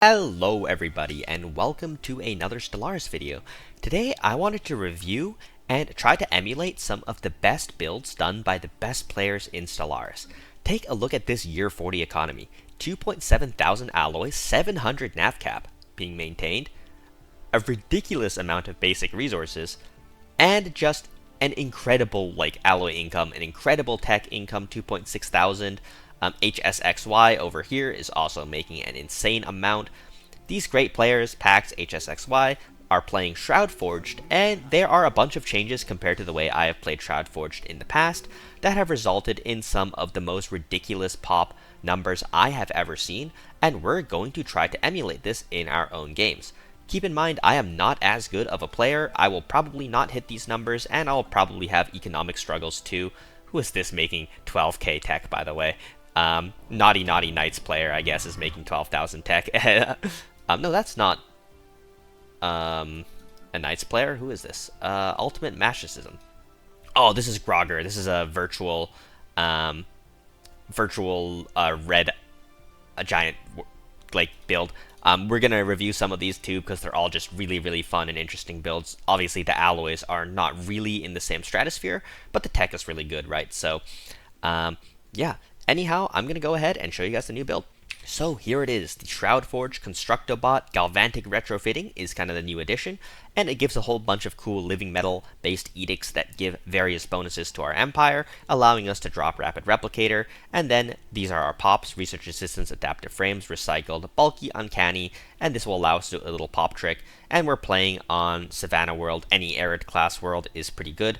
Hello everybody and welcome to another Stellaris video. Today I wanted to review and try to emulate some of the best builds done by the best players in Stellaris. Take a look at this year 40 economy. 2.7 thousand alloys, 700 nav cap being maintained, a ridiculous amount of basic resources, and just an incredible alloy income, an incredible tech income, 2.6 thousand. HSXY over here is also making an insane amount. These great players, Paks, HSXY, are playing Shroud Forged, and there are a bunch of changes compared to the way I have played Shroud Forged in the past that have resulted in some of the most ridiculous pop numbers I have ever seen, and we're going to try to emulate this in our own games. Keep in mind, I am not as good of a player. I will probably not hit these numbers, and I'll probably have economic struggles too. Who is this making 12k tech, by the way? Naughty Knights player, I guess, is making 12,000 tech. No, that's not a Knights player. Who is this? Ultimate Masochism. Oh, this is Grogger. This is a virtual red giant build. We're gonna review some of these too because they're all just really fun and interesting builds. Obviously, the alloys are not really in the same stratosphere, but the tech is really good, right? So, yeah. Anyhow, I'm going to go ahead and show you guys the new build. So here it is. The Shroud Forge Constructobot Galvantic Retrofitting is kind of the new addition, and it gives a whole bunch of cool living metal based edicts that give various bonuses to our empire, allowing us to drop Rapid Replicator, and then these are our pops: Research Assistance, Adaptive Frames, Recycled, Bulky, Uncanny, and this will allow us to do a little pop trick, and we're playing on Savannah World. Any Arid class world is pretty good.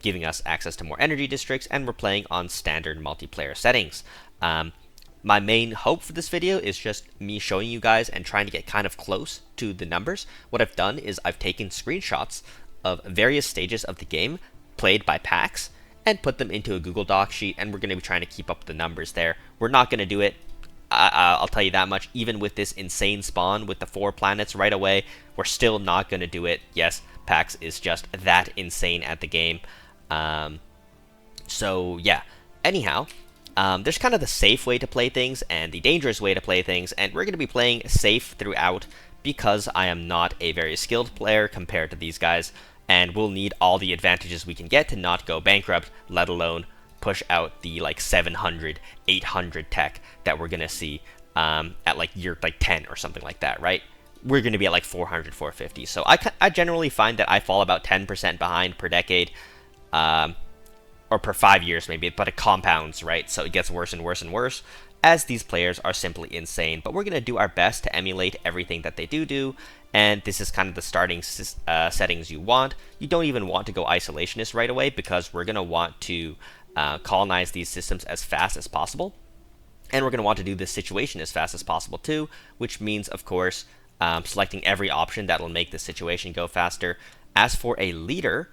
Giving us access to more energy districts, and we're playing on standard multiplayer settings. My main hope for this video is just me showing you guys and trying to get kind of close to the numbers. What I've done is I've taken screenshots of various stages of the game played by Paks and put them into a Google Doc sheet, and we're going to be trying to keep up the numbers there. We're not going to do it, I'll tell you that much, even with this insane spawn with the 4 planets right away, we're still not going to do it. Yes, Paks is just that insane at the game. So yeah, anyhow, there's kind of the safe way to play things and the dangerous way to play things, and we're going to be playing safe throughout because I am not a very skilled player compared to these guys, and we'll need all the advantages we can get to not go bankrupt, let alone push out the 700, 800 tech that we're going to see at year 10 or something like that, right? We're going to be at 400, 450, so I generally find that I fall about 10% behind per decade. Or per 5 years maybe, but it compounds, right? So it gets worse and worse and worse as these players are simply insane. But we're going to do our best to emulate everything that they do, and this is kind of the starting settings you want. You don't even want to go isolationist right away because we're going to want to colonize these systems as fast as possible. And we're going to want to do this situation as fast as possible too, which means, of course, selecting every option that will make the situation go faster. As for a leader,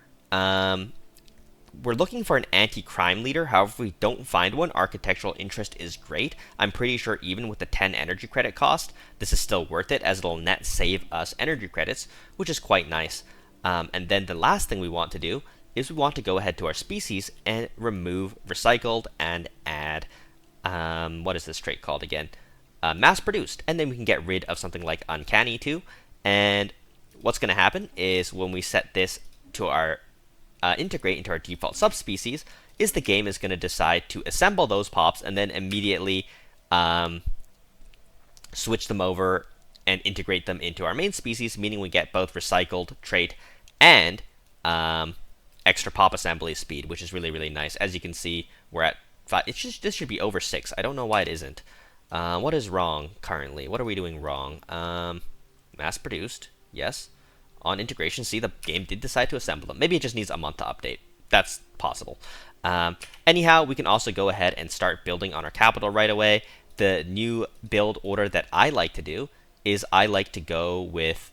we're looking for an anti-crime leader. However, if we don't find one, architectural interest is great. I'm pretty sure even with the 10 energy credit cost, this is still worth it as it'll net save us energy credits, which is quite nice. And then the last thing we want to do is we want to go ahead to our species and remove recycled and add, what is this trait called again? Mass produced. And then we can get rid of something like uncanny too. And what's going to happen is when we set this to our integrate into our default subspecies, is the game is going to decide to assemble those pops and then immediately switch them over and integrate them into our main species, meaning we get both recycled trait and extra pop assembly speed, which is really nice. As you can see, we're at 5. This should be over 6. I don't know why it isn't. What is wrong currently? What are we doing wrong? Mass produced, yes. On integration, see, the game did decide to assemble them. Maybe it just needs a month to update. That's possible. Anyhow, we can also go ahead and start building on our capital right away. The new build order that I like to do is I like to go with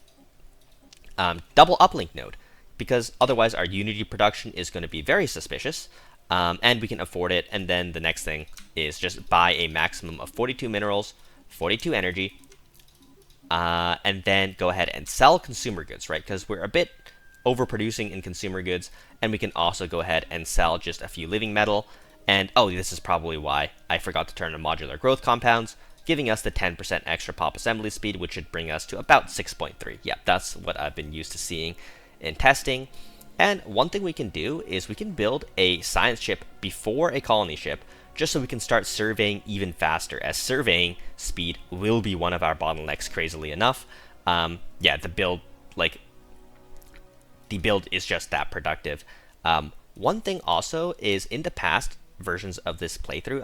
double uplink node, because otherwise our Unity production is going to be very suspicious, and we can afford it. And then the next thing is just buy a maximum of 42 minerals, 42 energy, and then go ahead and sell consumer goods, right? Because we're a bit overproducing in consumer goods, and we can also go ahead and sell just a few living metal. And oh, this is probably why I forgot to turn on modular growth compounds. giving us the 10% extra pop assembly speed, which should bring us to about 6.3. Yeah, that's what I've been used to seeing in testing. And one thing we can do is we can build a science ship before a colony ship, just so we can start surveying even faster, as surveying speed will be one of our bottlenecks, crazily enough. Yeah, the build is just that productive. One thing also is, in the past versions of this playthrough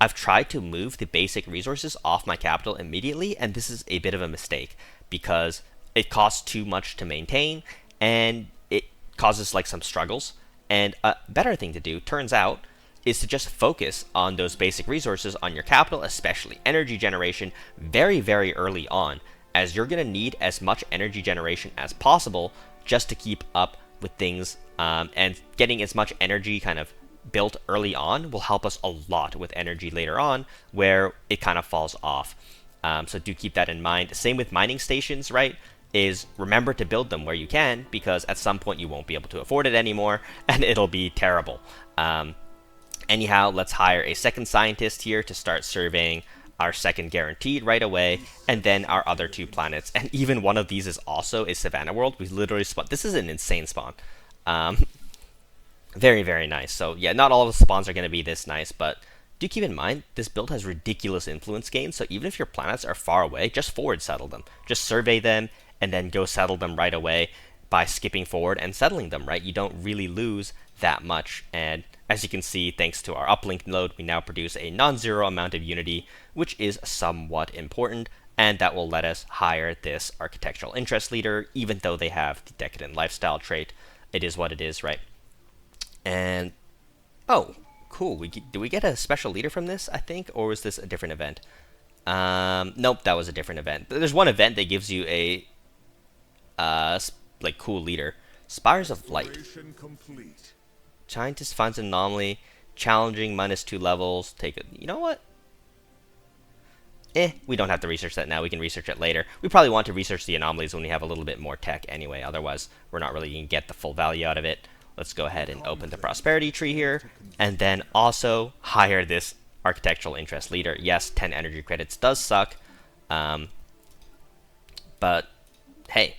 I've tried to move the basic resources off my capital immediately, and this is a bit of a mistake because it costs too much to maintain and it causes like some struggles. And a better thing to do, turns out, is to just focus on those basic resources on your capital, especially energy generation, very, very early on, as you're going to need as much energy generation as possible just to keep up with things, and getting as much energy kind of built early on will help us a lot with energy later on, where it kind of falls off. So do keep that in mind. Same with mining stations, right? Is remember to build them where you can, because at some point you won't be able to afford it anymore, and it'll be terrible. Anyhow, let's hire a second scientist here to start surveying our second guaranteed right away, and then our other 2 planets. And even one of these is also a Savannah world. We literally spawn. This is an insane spawn. Very, very nice. So yeah, not all of the spawns are going to be this nice, but do keep in mind, this build has ridiculous influence gain, so even if your planets are far away, just forward settle them. Just survey them, and then go settle them right away by skipping forward and settling them, right? You don't really lose that much, and as you can see, thanks to our uplink node, we now produce a non-zero amount of unity, which is somewhat important, and that will let us hire this architectural interest leader, even though they have the decadent lifestyle trait. It is what it is, right? And, oh, cool. Do we get a special leader from this, I think? Or was this a different event? Nope, that was a different event. There's one event that gives you a, like, cool leader. Spires of Light. Scientist finds an anomaly. Challenging, -2 levels. Take it. You know what? We don't have to research that now. We can research it later. We probably want to research the anomalies when we have a little bit more tech anyway. Otherwise, we're not really going to get the full value out of it. Let's go ahead and open the prosperity tree here, and then also hire this architectural interest leader. Yes, 10 energy credits does suck, but hey,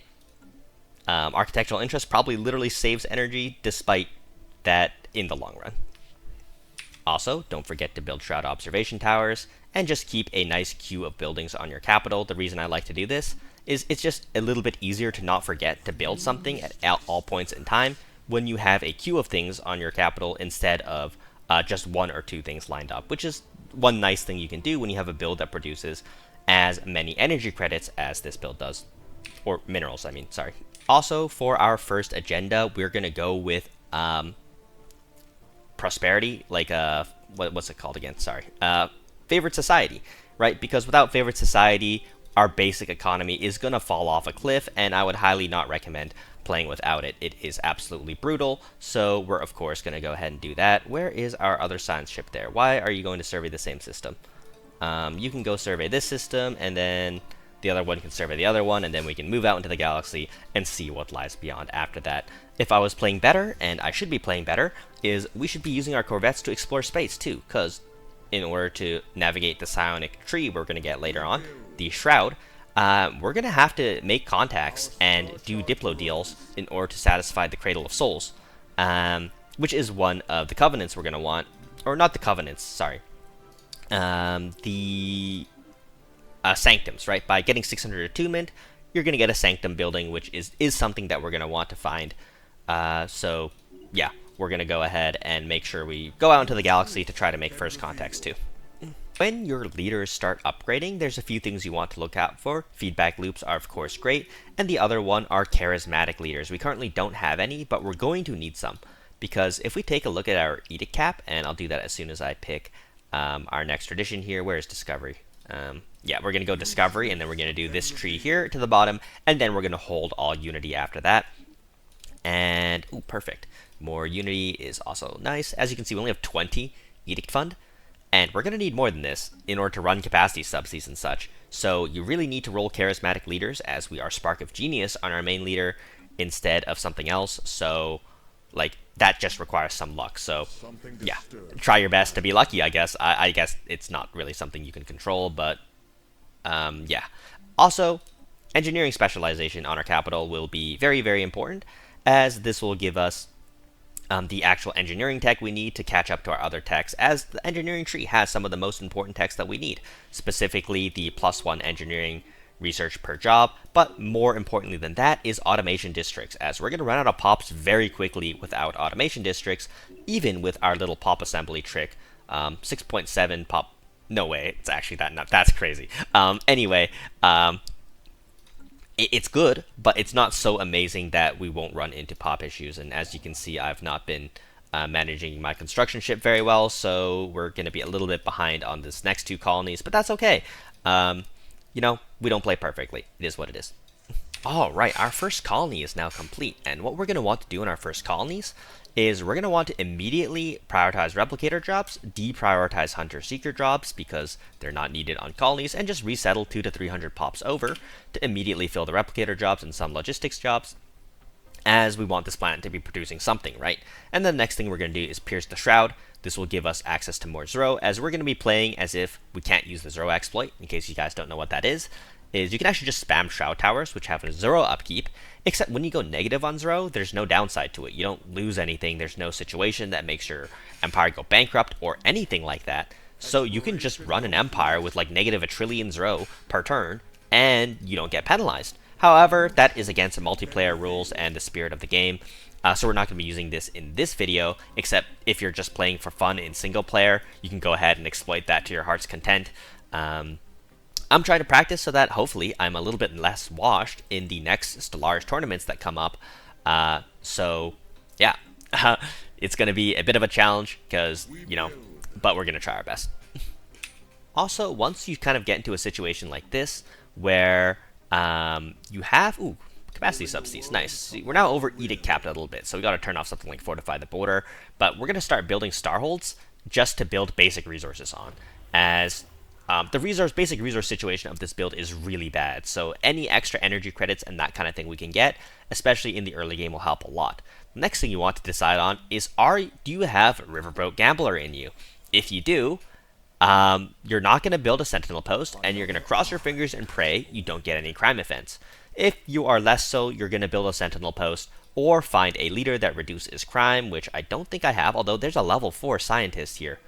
architectural interest probably literally saves energy despite that in the long run. Also, don't forget to build Shroud observation towers, and just keep a nice queue of buildings on your capital. The reason I like to do this is it's just a little bit easier to not forget to build something at all points in time when you have a queue of things on your capital instead of just 1 or 2 things lined up, which is one nice thing you can do when you have a build that produces as many energy credits as this build does. Or minerals, I mean, sorry. Also, for our first agenda, we're going to go with prosperity, like, what's it called again? Sorry. Favored society, right? Because without favored society, our basic economy is going to fall off a cliff, and I would highly not recommend playing without it. It is absolutely brutal, so we're of course going to go ahead and do that. Where is our other science ship there? Why are you going to survey the same system? You can go survey this system, and then the other one can survey the other one, and then we can move out into the galaxy and see what lies beyond after that. If I was playing better, and I should be playing better, is we should be using our corvettes to explore space too, because in order to navigate the psionic tree we're going to get later on, the Shroud, we're going to have to make contacts and do Diplo deals in order to satisfy the Cradle of Souls, which is one of the covenants we're going to want, or not the covenants, sorry, the sanctums, right? By getting 600 attunement, you're going to get a sanctum building, which is something that we're going to want to find. So, yeah, we're going to go ahead and make sure we go out into the galaxy to try to make first contacts too. When your leaders start upgrading, there's a few things you want to look out for. Feedback loops are of course great, and the other one are charismatic leaders. We currently don't have any, but we're going to need some, because if we take a look at our edict cap, and I'll do that as soon as I pick our next tradition here. Where's discovery? Yeah, we're going to go discovery, and then we're going to do this tree here to the bottom, and then we're going to hold all unity after that. And, ooh, perfect. More unity is also nice. As you can see, we only have 20 edict fund, and we're going to need more than this in order to run capacity subsidies and such. So you really need to roll charismatic leaders, as we are Spark of Genius on our main leader instead of something else. So, like, that just requires some luck. So yeah, try your best to be lucky, I guess. I guess it's not really something you can control, but yeah. Also, engineering specialization on our capital will be very, very important, as this will give us the actual engineering tech we need to catch up to our other techs, as the engineering tree has some of the most important techs that we need, specifically the +1 engineering research per job, but more importantly than that is automation districts, as we're going to run out of pops very quickly without automation districts, even with our little pop assembly trick. 6.7 pop, no way, it's actually that nuts, that's crazy. Anyway, it's good, but it's not so amazing that we won't run into pop issues. And as you can see, I've not been managing my construction ship very well, so we're going to be a little bit behind on this next 2 colonies, but that's okay. You know, we don't play perfectly. It is what it is. All right, our first colony is now complete, and what we're going to want to do in our first colonies is we're going to want to immediately prioritize replicator jobs, deprioritize hunter-seeker jobs because they're not needed on colonies, and just resettle 200 to 300 pops over to immediately fill the replicator jobs and some logistics jobs, as we want this planet to be producing something, right? And the next thing we're going to do is pierce the Shroud. This will give us access to more Zero, as we're going to be playing as if we can't use the Zero exploit. In case you guys don't know what that is you can actually just spam Shroud Towers, which have a 0 upkeep, except when you go negative on 0, there's no downside to it. You don't lose anything, there's no situation that makes your empire go bankrupt or anything like that. So you can just run an empire with like negative a trillion 0 per turn, and you don't get penalized. However, that is against the multiplayer rules and the spirit of the game, so we're not going to be using this in this video, except if you're just playing for fun in single player, you can go ahead and exploit that to your heart's content. I'm trying to practice so that hopefully I'm a little bit less washed in the next Stellaris tournaments that come up. So yeah, it's going to be a bit of a challenge because, you know, but we're going to try our best. Also, once you kind of get into a situation like this where you have, capacity subsidies, nice. See, we're now over edict capped a little bit, so we got to turn off something like fortify the border, but we're going to start building starholds just to build basic resources on, as the basic resource situation of this build is really bad, so any extra energy credits and that kind of thing we can get, especially in the early game, will help a lot. The next thing you want to decide on is, do you have Riverboat Gambler in you? If you do, you're not going to build a sentinel post, and you're going to cross your fingers and pray you don't get any crime events. If you are less so, you're going to build a sentinel post, or find a leader that reduces crime, which I don't think I have, although there's a level 4 scientist here.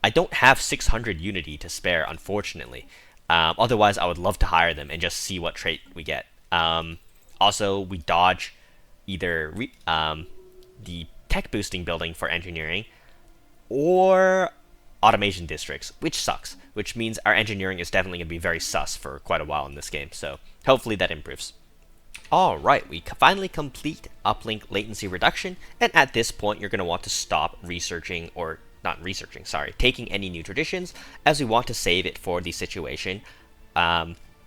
I don't have 600 unity to spare, unfortunately. Otherwise, I would love to hire them and just see what trait we get. Also, we dodge either the tech boosting building for engineering or automation districts, which sucks, which means our engineering is definitely going to be very sus for quite a while in this game, so hopefully that improves. Alright, we finally complete uplink latency reduction, and at this point you're going to want to stop researching, or not researching, sorry, taking any new traditions, as we want to save it for the situation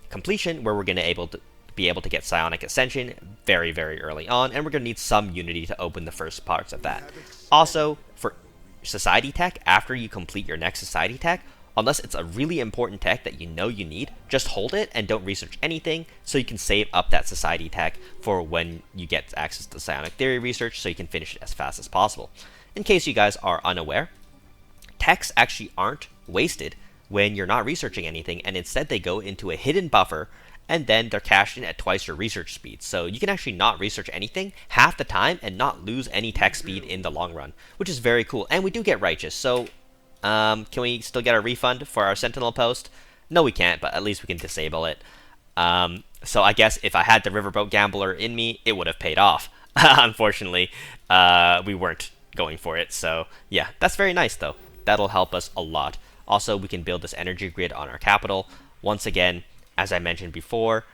completion, where we're going to be able to get Psionic Ascension very, very early on, and we're going to need some unity to open the first parts of that. Also, for society tech, after you complete your next society tech, unless it's a really important tech that you know you need, just hold it and don't research anything, so you can save up that society tech for when you get access to psionic theory research, so you can finish it as fast as possible. In case you guys are unaware, techs actually aren't wasted when you're not researching anything, and instead they go into a hidden buffer, and then they're cashed in at twice your research speed. So you can actually not research anything half the time and not lose any tech speed in the long run, which is very cool. And we do get righteous, so can we still get a refund for our sentinel post? No, we can't, but at least we can disable it. So I guess if I had the Riverboat Gambler in me, it would have paid off. Unfortunately, we weren't going for it, so yeah, that's very nice though. That'll help us a lot. Also, we can build this energy grid on our capital. Once again, as I mentioned before,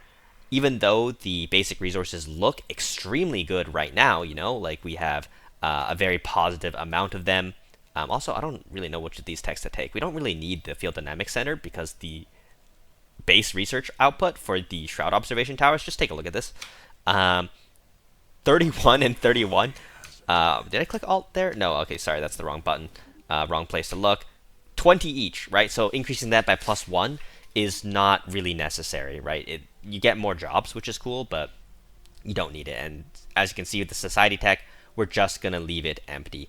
even though the basic resources look extremely good right now, you know, like we have a very positive amount of them. Also, I don't really know which of these techs to take. We don't really need the Field Dynamics Center because the base research output for the Shroud observation towers, just take a look at this. 31 and 31. Did I click Alt there? No, okay, sorry, that's the wrong button. Wrong place to look. 20 each, right? So increasing that by +1 is not really necessary, right? You get more jobs, which is cool, but you don't need it. And as you can see with the society tech, we're just going to leave it empty.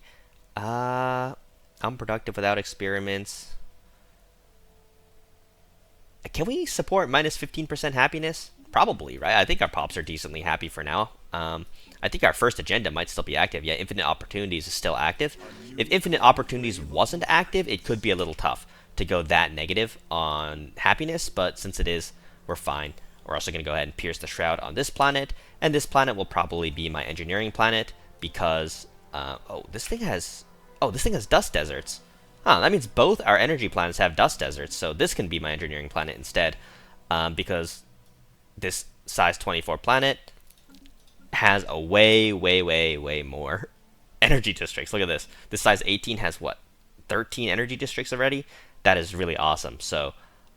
Unproductive without experiments. Can we support minus 15% happiness? Probably, right? I think our pops are decently happy for now. I think our first agenda might still be active. Yeah, Infinite Opportunities is still active. If Infinite Opportunities wasn't active, it could be a little tough to go that negative on happiness, but since it is, we're fine. We're also going to go ahead and pierce the Shroud on this planet, and this planet will probably be my engineering planet because, this thing has dust deserts. Huh, that means both our energy planets have dust deserts, so this can be my engineering planet instead, because this size 24 planet has a way more energy districts. Look at this. This size 18 has, what, 13 energy districts already? That is really awesome. So,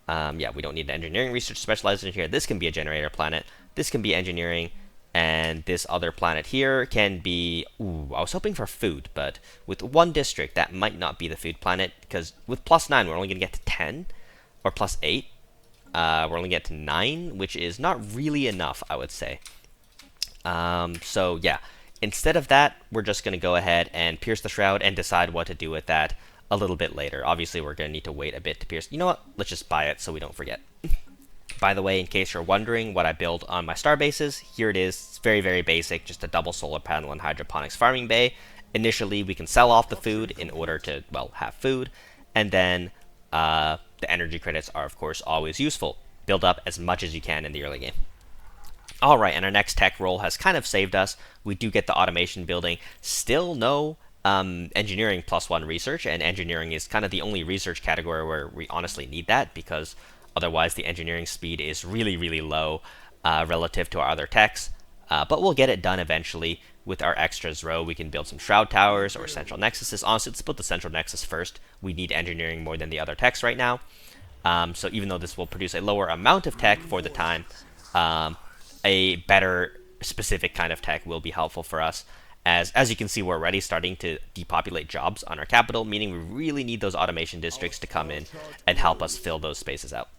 yeah, we don't need an engineering research specialization here. This can be a generator planet. This can be engineering. And this other planet here can be... Ooh, I was hoping for food, but with one district, that might not be the food planet, because with +9, we're only going to get to 10, or +8. We're only get to 9, which is not really enough, I would say. So, yeah, instead of that, we're just going to go ahead and pierce the Shroud and decide what to do with that a little bit later. Obviously, we're going to need to wait a bit to pierce. You know what? Let's just buy it so we don't forget. By the way, in case you're wondering what I build on my star bases, here it is. It's very, very basic, just a double solar panel and hydroponics farming bay. Initially, we can sell off the food in order to, well, have food, and then the energy credits are, of course, always useful. Build up as much as you can in the early game. Alright, and our next tech roll has kind of saved us. We do get the automation building. Still no engineering +1 research, and engineering is kind of the only research category where we honestly need that, because otherwise the engineering speed is really, really low relative to our other techs. But we'll get it done eventually with our extras row. We can build some Shroud Towers or Central Nexuses. Honestly, let's put the Central Nexus first. We need engineering more than the other techs right now. So even though this will produce a lower amount of tech for the time, a better specific kind of tech will be helpful for us. As you can see, we're already starting to depopulate jobs on our capital, meaning we really need those automation districts to come in and help us fill those spaces out.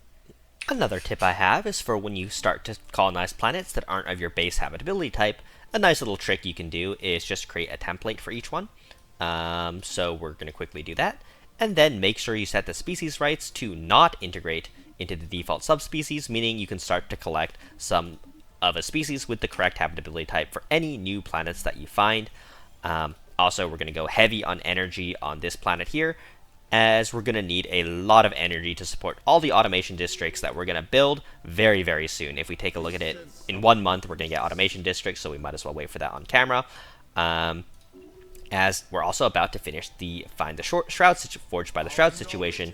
Another tip I have is for when you start to colonize planets that aren't of your base habitability type, a nice little trick you can do is just create a template for each one. So we're going to quickly do that. And then make sure you set the species rights to not integrate into the default subspecies, meaning you can start to collect some of a species with the correct habitability type for any new planets that you find. Also, we're going to go heavy on energy on this planet here, as we're going to need a lot of energy to support all the automation districts that we're going to build very, very soon. If we take a look at it, in 1 month, we're going to get automation districts, so we might as well wait for that on camera. As we're also about to finish the Find the Shroud Forged by the Shroud situation,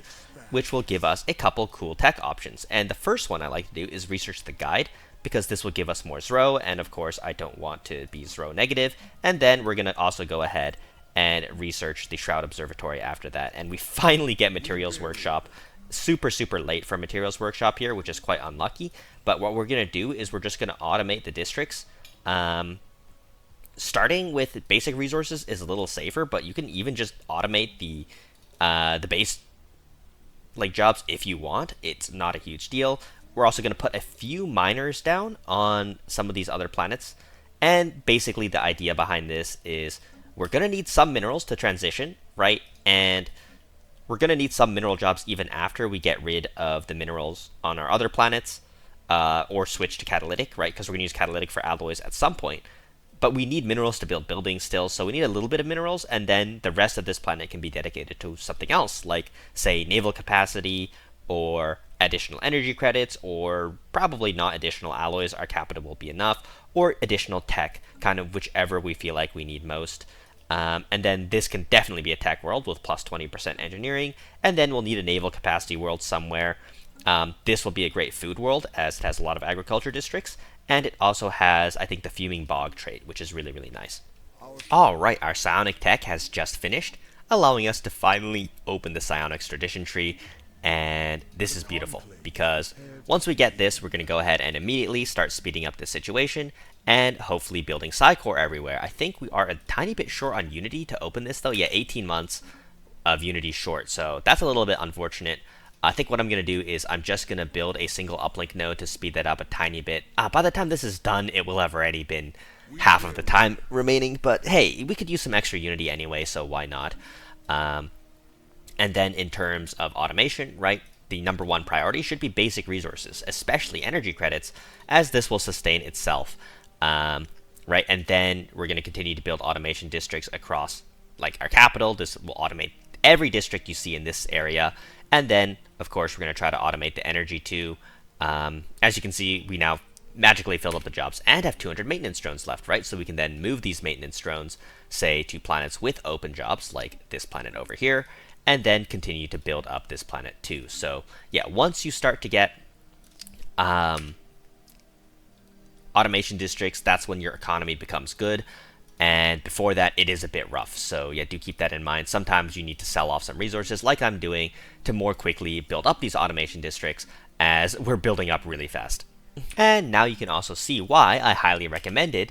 which will give us a couple cool tech options. And the first one I like to do is research the guide, because this will give us more Zrow, and of course I don't want to be Zrow negative. And then we're going to also go ahead and research the Shroud Observatory after that. And we finally get Materials Workshop. Super, super late for Materials Workshop here, which is quite unlucky. But what we're going to do is we're just going to automate the districts. Starting with basic resources is a little safer, but you can even just automate the base jobs if you want. It's not a huge deal. We're also going to put a few miners down on some of these other planets. And basically the idea behind this is we're going to need some minerals to transition, right? And we're going to need some mineral jobs even after we get rid of the minerals on our other planets, or switch to catalytic, right? Because we're going to use catalytic for alloys at some point. But we need minerals to build buildings still, so we need a little bit of minerals, and then the rest of this planet can be dedicated to something else, like, say, naval capacity, or additional energy credits, or probably not additional alloys. Our capital will be enough, or additional tech, kind of whichever we feel like we need most. And then this can definitely be a tech world with plus 20% engineering, and then we'll need a naval capacity world somewhere. This will be a great food world, as it has a lot of agriculture districts, and it also has, I think, the fuming bog trait, which is really, really nice. Alright, our psionic tech has just finished, allowing us to finally open the psionics tradition tree. And this is beautiful, because once we get this, we're going to go ahead and immediately start speeding up the situation, and hopefully building Psi-Core everywhere. I think we are a tiny bit short on Unity to open this, though. Yeah, 18 months of Unity short, so that's a little bit unfortunate. I think what I'm going to do is I'm just going to build a single uplink node to speed that up a tiny bit. By the time this is done, it will have already been half of the time remaining, but hey, we could use some extra Unity anyway, so why not? And then in terms of automation, right, the number one priority should be basic resources, especially energy credits, as this will sustain itself, right? And then we're going to continue to build automation districts across, like, our capital. This will automate every district you see in this area, and then, of course, we're going to try to automate the energy too. As you can see, we now magically filled up the jobs and have 200 maintenance drones left, right? So we can then move these maintenance drones, say, to planets with open jobs, like this planet over here, and then continue to build up this planet too. So yeah, once you start to get automation districts, that's when your economy becomes good. And before that, it is a bit rough. So yeah, do keep that in mind. Sometimes you need to sell off some resources, like I'm doing, to more quickly build up these automation districts, as we're building up really fast. And now you can also see why I highly recommended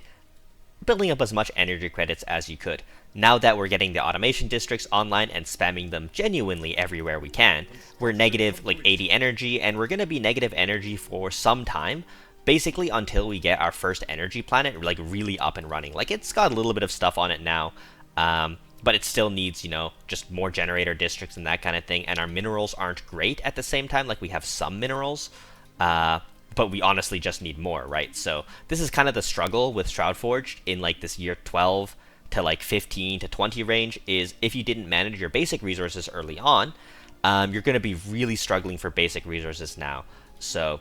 building up as much energy credits as you could. Now that we're getting the automation districts online and spamming them genuinely everywhere we can, we're negative like 80 energy, and we're going to be negative energy for some time, basically until we get our first energy planet like really up and running. Like, it's got a little bit of stuff on it now, but it still needs, you know, just more generator districts and that kind of thing, and our minerals aren't great at the same time. Like, we have some minerals, but we honestly just need more, right? So this is kind of the struggle with Shroud Forged in like this year 12 to like 15 to 20 range, is if you didn't manage your basic resources early on, you're going to be really struggling for basic resources now. So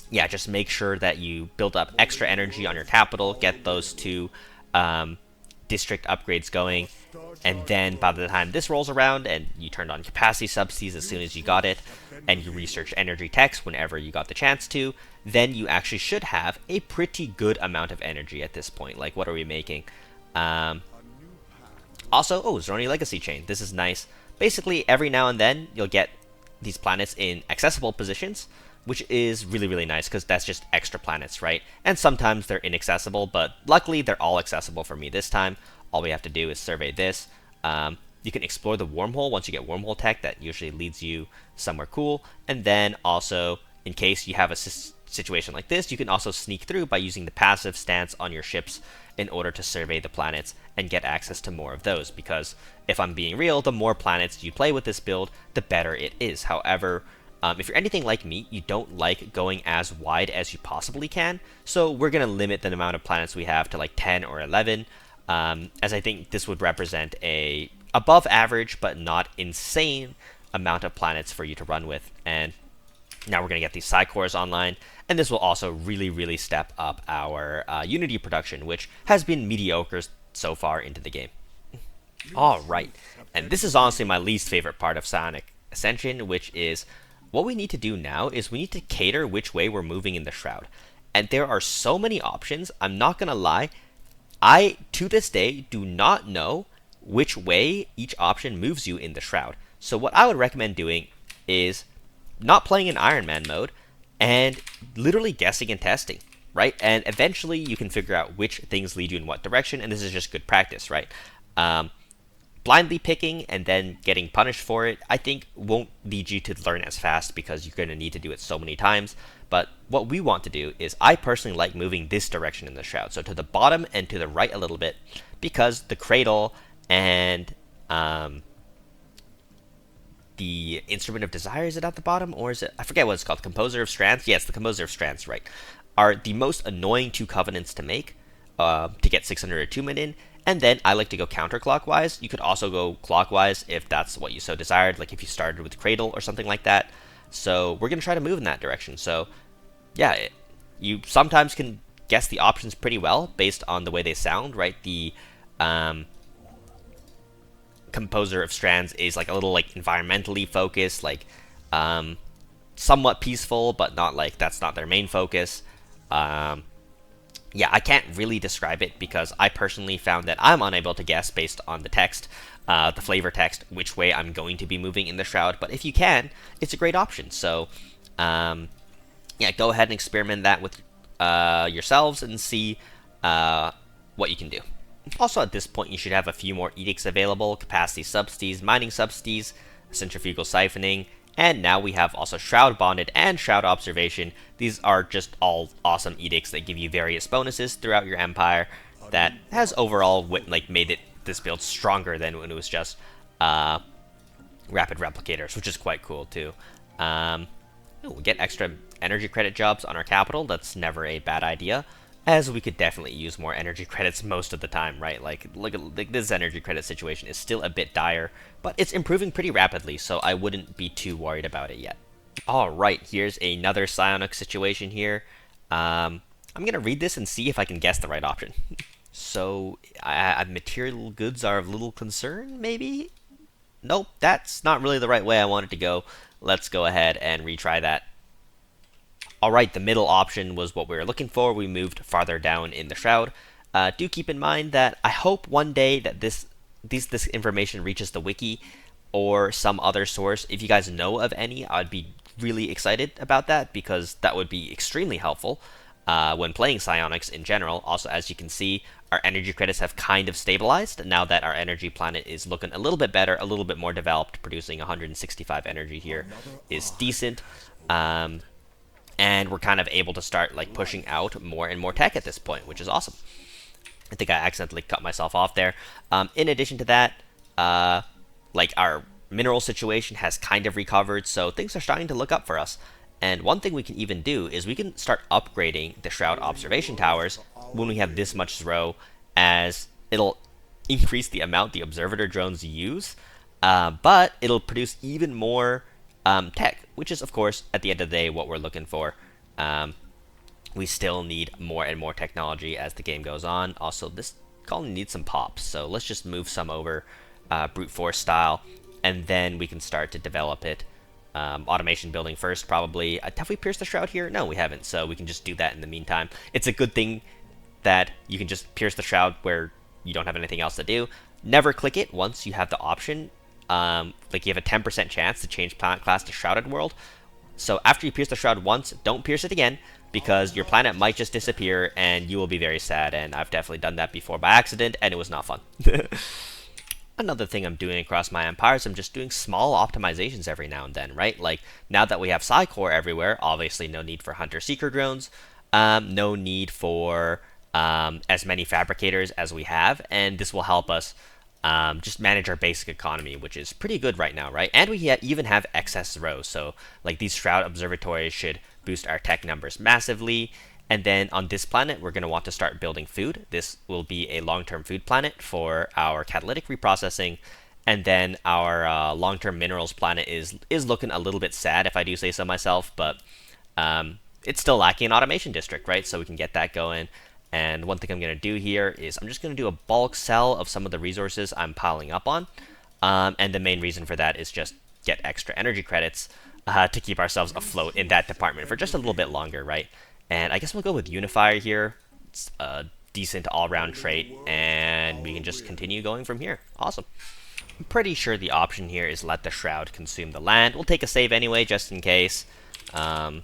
yeah, just make sure that you build up extra energy on your capital, get those two district upgrades going, and then by the time this rolls around and you turned on capacity subsidies as soon as you got it, and you research energy techs whenever you got the chance to, then you actually should have a pretty good amount of energy at this point. Like, what are we making? Also, Zeroni Legacy Chain. This is nice. Basically, every now and then, you'll get these planets in accessible positions, which is really, really nice, because that's just extra planets, right? And sometimes they're inaccessible, but luckily they're all accessible for me this time. All we have to do is survey this. You can explore the wormhole once you get wormhole tech. That usually leads you somewhere cool. And then also, in case you have a situation like this, you can also sneak through by using the passive stance on your ships in order to survey the planets and get access to more of those, because if I'm being real, the more planets you play with this build, the better it is. However, if you're anything like me, you don't like going as wide as you possibly can, so we're going to limit the amount of planets we have to like 10 or 11, as I think this would represent a above average but not insane amount of planets for you to run with. And now we're going to get these Psycores online, and this will also really, really step up our Unity production, which has been mediocre so far into the game. Alright, and this is honestly my least favorite part of Psionic Ascension, which is what we need to do now is we need to cater which way we're moving in the Shroud. And there are so many options, I'm not going to lie, I, to this day, do not know which way each option moves you in the Shroud. So what I would recommend doing is not playing in Iron Man mode and literally guessing and testing, right? And eventually you can figure out which things lead you in what direction, and this is just good practice, right? Blindly picking and then getting punished for it, I think won't lead you to learn as fast, because you're going to need to do it so many times. But what we want to do is, I personally like moving this direction in the Shroud, so to the bottom and to the right a little bit, because the cradle and the Instrument of Desire, is it at the bottom, or is it, I forget what it's called, Composer of Strands? Yes, the Composer of Strands, right, are the most annoying two covenants to make, to get 600 attunement in. And then I like to go counterclockwise. You could also go clockwise if that's what you so desired, like if you started with Cradle or something like that. So we're going to try to move in that direction. So yeah, you sometimes can guess the options pretty well based on the way they sound, right? The Composer of Strands is like a little like environmentally focused, like somewhat peaceful, but not like that's not their main focus. Yeah, I can't really describe it because I personally found that I'm unable to guess based on the text, the flavor text, which way I'm going to be moving in the Shroud. But if you can, it's a great option. So, yeah, go ahead and experiment that with yourselves and see what you can do. Also, at this point, you should have a few more edicts available: capacity subsidies, mining subsidies, centrifugal siphoning, And now we have also Shroud Bonded and Shroud Observation. These are just all awesome edicts that give you various bonuses throughout your empire that has overall made this build stronger than when it was just rapid replicators, which is quite cool too. We get extra energy credit jobs on our capital. That's never a bad idea, as we could definitely use more energy credits most of the time, right? Like, look at this energy credit situation is still a bit dire, but it's improving pretty rapidly, so I wouldn't be too worried about it yet. Alright, here's another Psionic situation here. I'm going to read this and see if I can guess the right option. So, material goods are of little concern, maybe? Nope, that's not really the right way I wanted to go. Let's go ahead and retry that. Alright, the middle option was what we were looking for. We moved farther down in the Shroud. Do keep in mind that I hope one day that this information reaches the wiki or some other source. If you guys know of any, I'd be really excited about that, because that would be extremely helpful when playing psionics in general. Also, as you can see, our energy credits have kind of stabilized now that our energy planet is looking a little bit better, a little bit more developed. Producing 165 energy here is decent. And we're kind of able to start like pushing out more and more tech at this point, which is awesome. I think I accidentally cut myself off there. In addition to that, like our mineral situation has kind of recovered, so things are starting to look up for us. And one thing we can even do is we can start upgrading the Shroud observation towers when we have this much Zro, as it'll increase the amount the observator drones use, but it'll produce even more tech, which is, of course, at the end of the day, what we're looking for. We still need more and more technology as the game goes on. Also, this colony needs some pops, so let's just move some over brute force style, and then we can start to develop it. Automation building first, probably. Have we pierced the Shroud here? No, we haven't, so we can just do that in the meantime. It's a good thing that you can just pierce the Shroud where you don't have anything else to do. Never click it once you have the option. Like, you have a 10% chance to change planet class to Shrouded World. So after you pierce the Shroud once, don't pierce it again, because your planet might just disappear and you will be very sad. And I've definitely done that before by accident, and it was not fun. Another thing I'm doing across my empires, I'm just doing small optimizations every now and then, right? Like, now that we have Psi-Core everywhere, obviously no need for Hunter-Seeker drones, no need for as many fabricators as we have, and this will help us just manage our basic economy, which is pretty good right now, right? And we even have excess rows, so like these Shroud observatories should boost our tech numbers massively. And then on this planet, we're going to want to start building food. This will be a long-term food planet for our catalytic reprocessing. And then our long-term minerals planet is looking a little bit sad, if I do say so myself, but it's still lacking an automation district, right? So we can get that going. And one thing I'm going to do here is I'm just going to do a bulk sell of some of the resources I'm piling up on. And the main reason for that is just get extra energy credits to keep ourselves afloat in that department for just a little bit longer, right? And I guess we'll go with Unifier here. It's a decent all-round trait, and we can just continue going from here. Awesome. I'm pretty sure the option here is let the Shroud consume the land. We'll take a save anyway, just in case. And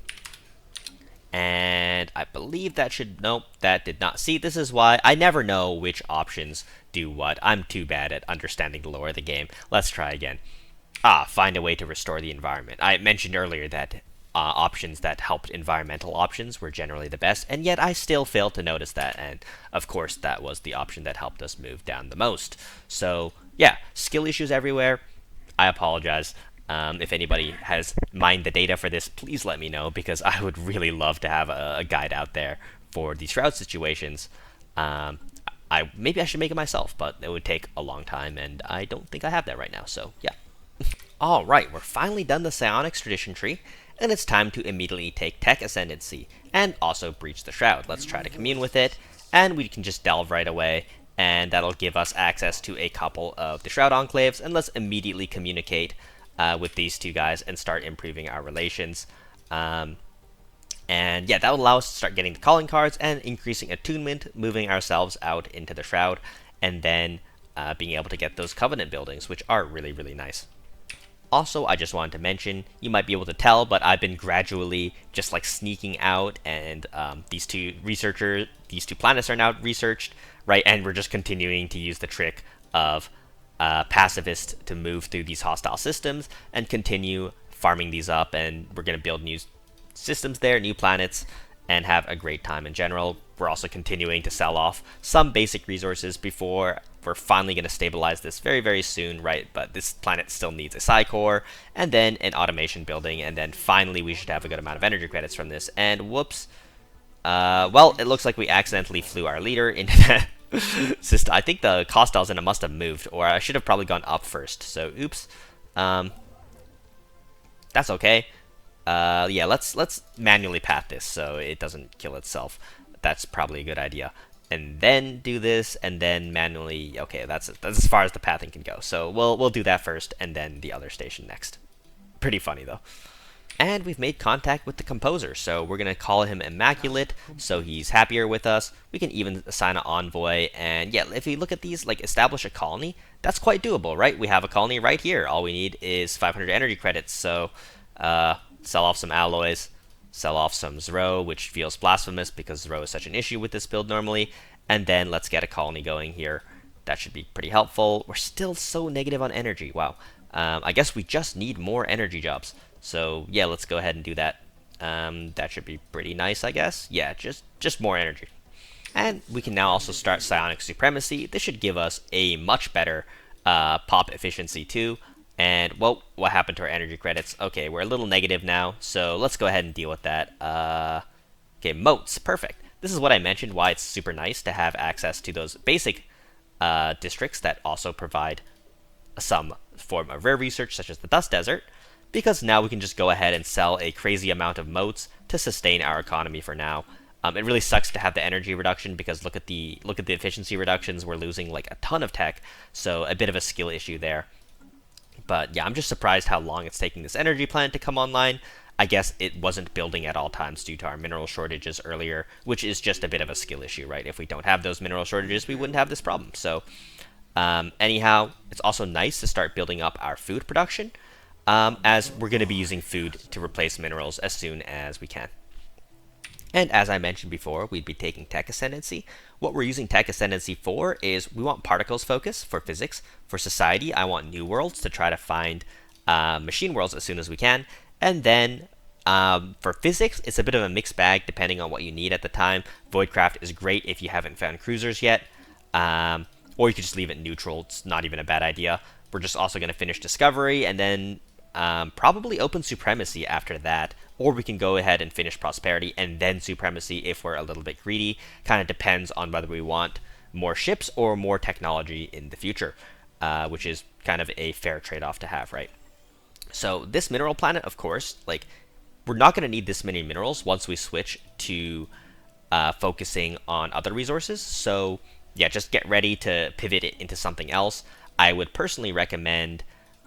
I believe that should... Nope, that did not. See, this is why I never know which options do what. I'm too bad at understanding the lore of the game. Let's try again. Find a way to restore the environment. I mentioned earlier that options that helped environmental options were generally the best, and yet I still failed to notice that, and of course that was the option that helped us move down the most. So yeah, skill issues everywhere. I apologize. If anybody has mined the data for this, please let me know, because I would really love to have a guide out there for these Shroud situations. Maybe I should make it myself, but it would take a long time, and I don't think I have that right now, so yeah. Alright, we're finally done the Psionics tradition tree, and it's time to immediately take Tech Ascendancy, and also breach the Shroud. Let's try to commune with it, and we can just delve right away, and that'll give us access to a couple of the Shroud Enclaves, and let's immediately communicate with these two guys and start improving our relations. And yeah, that will allow us to start getting the calling cards and increasing attunement, moving ourselves out into the Shroud, and then being able to get those Covenant buildings, which are really, really nice. Also, I just wanted to mention, you might be able to tell, but I've been gradually just like sneaking out, and these two planets are now researched, right? And we're just continuing to use the trick of pacifist to move through these hostile systems and continue farming these up, and we're going to build new systems there, new planets, and have a great time in general. We're also continuing to sell off some basic resources before we're finally going to stabilize this very, very soon, right? But this planet still needs a psi core, and then an automation building, and then finally we should have a good amount of energy credits from this. And whoops. Well, it looks like we accidentally flew our leader into that system. I think the cost dials in it must have moved, or I should have probably gone up first. So, oops. That's okay. Yeah, let's manually path this so it doesn't kill itself. That's probably a good idea. And then do this, and then manually. Okay, that's as far as the pathing can go. So we'll do that first, and then the other station next. Pretty funny though. And we've made contact with the composer, so we're gonna call him Immaculate, so he's happier with us. We can even assign an envoy, and yeah, if you look at these, like establish a colony, that's quite doable, right? We have a colony right here. All we need is 500 energy credits, so sell off some alloys, sell off some Zro, which feels blasphemous because Zro is such an issue with this build normally, and then let's get a colony going here. That should be pretty helpful. We're still so negative on energy, wow. I guess we just need more energy jobs. So yeah, let's go ahead and do that. That should be pretty nice, I guess. Yeah, just more energy. And we can now also start Psionic Supremacy. This should give us a much better pop efficiency too. And, well, what happened to our energy credits? Okay, we're a little negative now, so let's go ahead and deal with that. Okay, moats, perfect. This is what I mentioned, why it's super nice to have access to those basic districts that also provide some form of rare research, such as the Dust Desert, because now we can just go ahead and sell a crazy amount of moats to sustain our economy for now. It really sucks to have the energy reduction because look at the efficiency reductions. We're losing like a ton of tech, so a bit of a skill issue there. But yeah, I'm just surprised how long it's taking this energy plant to come online. I guess it wasn't building at all times due to our mineral shortages earlier, which is just a bit of a skill issue, right? If we don't have those mineral shortages, we wouldn't have this problem. So anyhow, it's also nice to start building up our food production, as we're going to be using food to replace minerals as soon as we can. And as I mentioned before, we'd be taking Tech Ascendancy. What we're using Tech Ascendancy for is we want Particles Focus for physics. For society, I want New Worlds to try to find machine worlds as soon as we can. And then for physics, it's a bit of a mixed bag depending on what you need at the time. Voidcraft is great if you haven't found cruisers yet. Or you could just leave it neutral. It's not even a bad idea. We're just also going to finish Discovery and then probably open Supremacy after that. Or we can go ahead and finish Prosperity and then Supremacy if we're a little bit greedy. Kind of depends on whether we want more ships or more technology in the future, which is kind of a fair trade-off to have, right? So this mineral planet, of course, like we're not going to need this many minerals once we switch to focusing on other resources. So yeah, just get ready to pivot it into something else. I would personally recommend,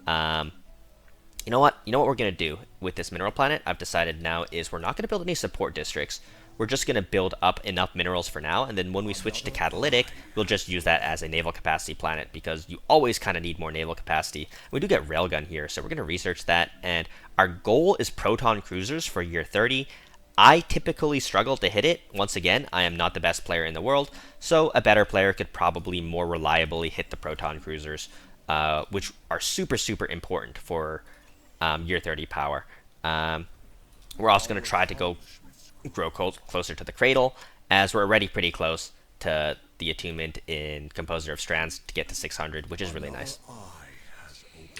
you know what we're going to do with this mineral planet, I've decided now, is we're not going to build any support districts. We're just going to build up enough minerals for now, and then when we switch to catalytic, we'll just use that as a naval capacity planet, because you always kind of need more naval capacity. We do get railgun here, so we're going to research that, and our goal is proton cruisers for year 30. I typically struggle to hit it. Once again, I am not the best player in the world, so a better player could probably more reliably hit the proton cruisers, which are super, super important for year 30 power. We're also going to try to grow closer to the cradle, as we're already pretty close to the attunement in Composer of Strands to get to 600, which is really nice.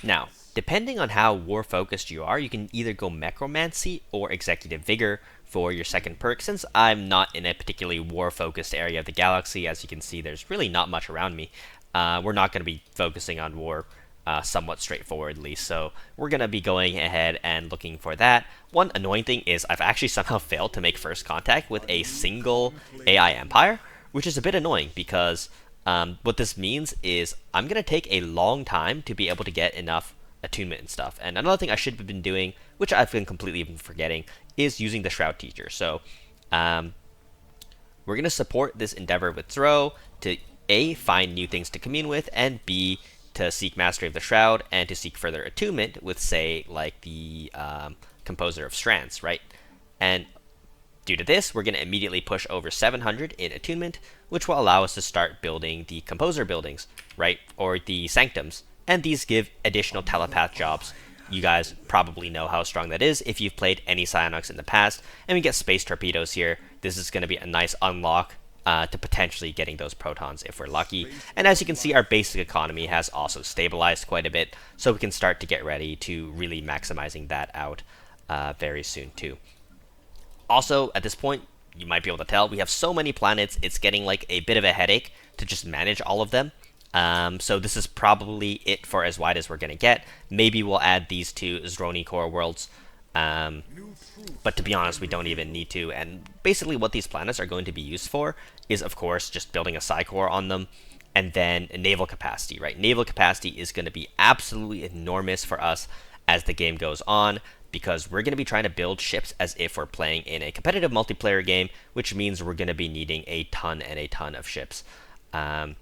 Now, depending on how war-focused you are, you can either go Necromancy or Executive Vigor for your second perk. Since I'm not in a particularly war-focused area of the galaxy, as you can see, there's really not much around me. We're not going to be focusing on war somewhat straightforwardly, so we're going to be going ahead and looking for that. One annoying thing is I've actually somehow failed to make first contact with a single AI Empire, which is a bit annoying because what this means is I'm going to take a long time to be able to get enough attunement and stuff. And another thing I should have been doing, which I've been completely forgetting, is using the Shroud Teacher. So we're going to support this endeavor with Zro to A, find new things to commune with, and B, to seek mastery of the Shroud and to seek further attunement with, say, like the Composer of Strands, right? And due to this, we're going to immediately push over 700 in attunement, which will allow us to start building the Composer buildings, right? Or the Sanctums. And these give additional telepath jobs You guys probably know how strong that is if you've played any Psionics in the past. And we get space torpedoes here. This is going to be a nice unlock to potentially getting those protons if we're lucky. And as you can see, our basic economy has also stabilized quite a bit, so we can start to get ready to really maximizing that out very soon too. Also, at this point, you might be able to tell, we have so many planets, it's getting like a bit of a headache to just manage all of them. So this is probably it for as wide as we're going to get. Maybe we'll add these two Zroni core worlds. But to be honest, we don't even need to. And basically what these planets are going to be used for is, of course, just building a Psi core on them. And then naval capacity, right? Naval capacity is going to be absolutely enormous for us as the game goes on, because we're going to be trying to build ships as if we're playing in a competitive multiplayer game, which means we're going to be needing a ton and a ton of ships. And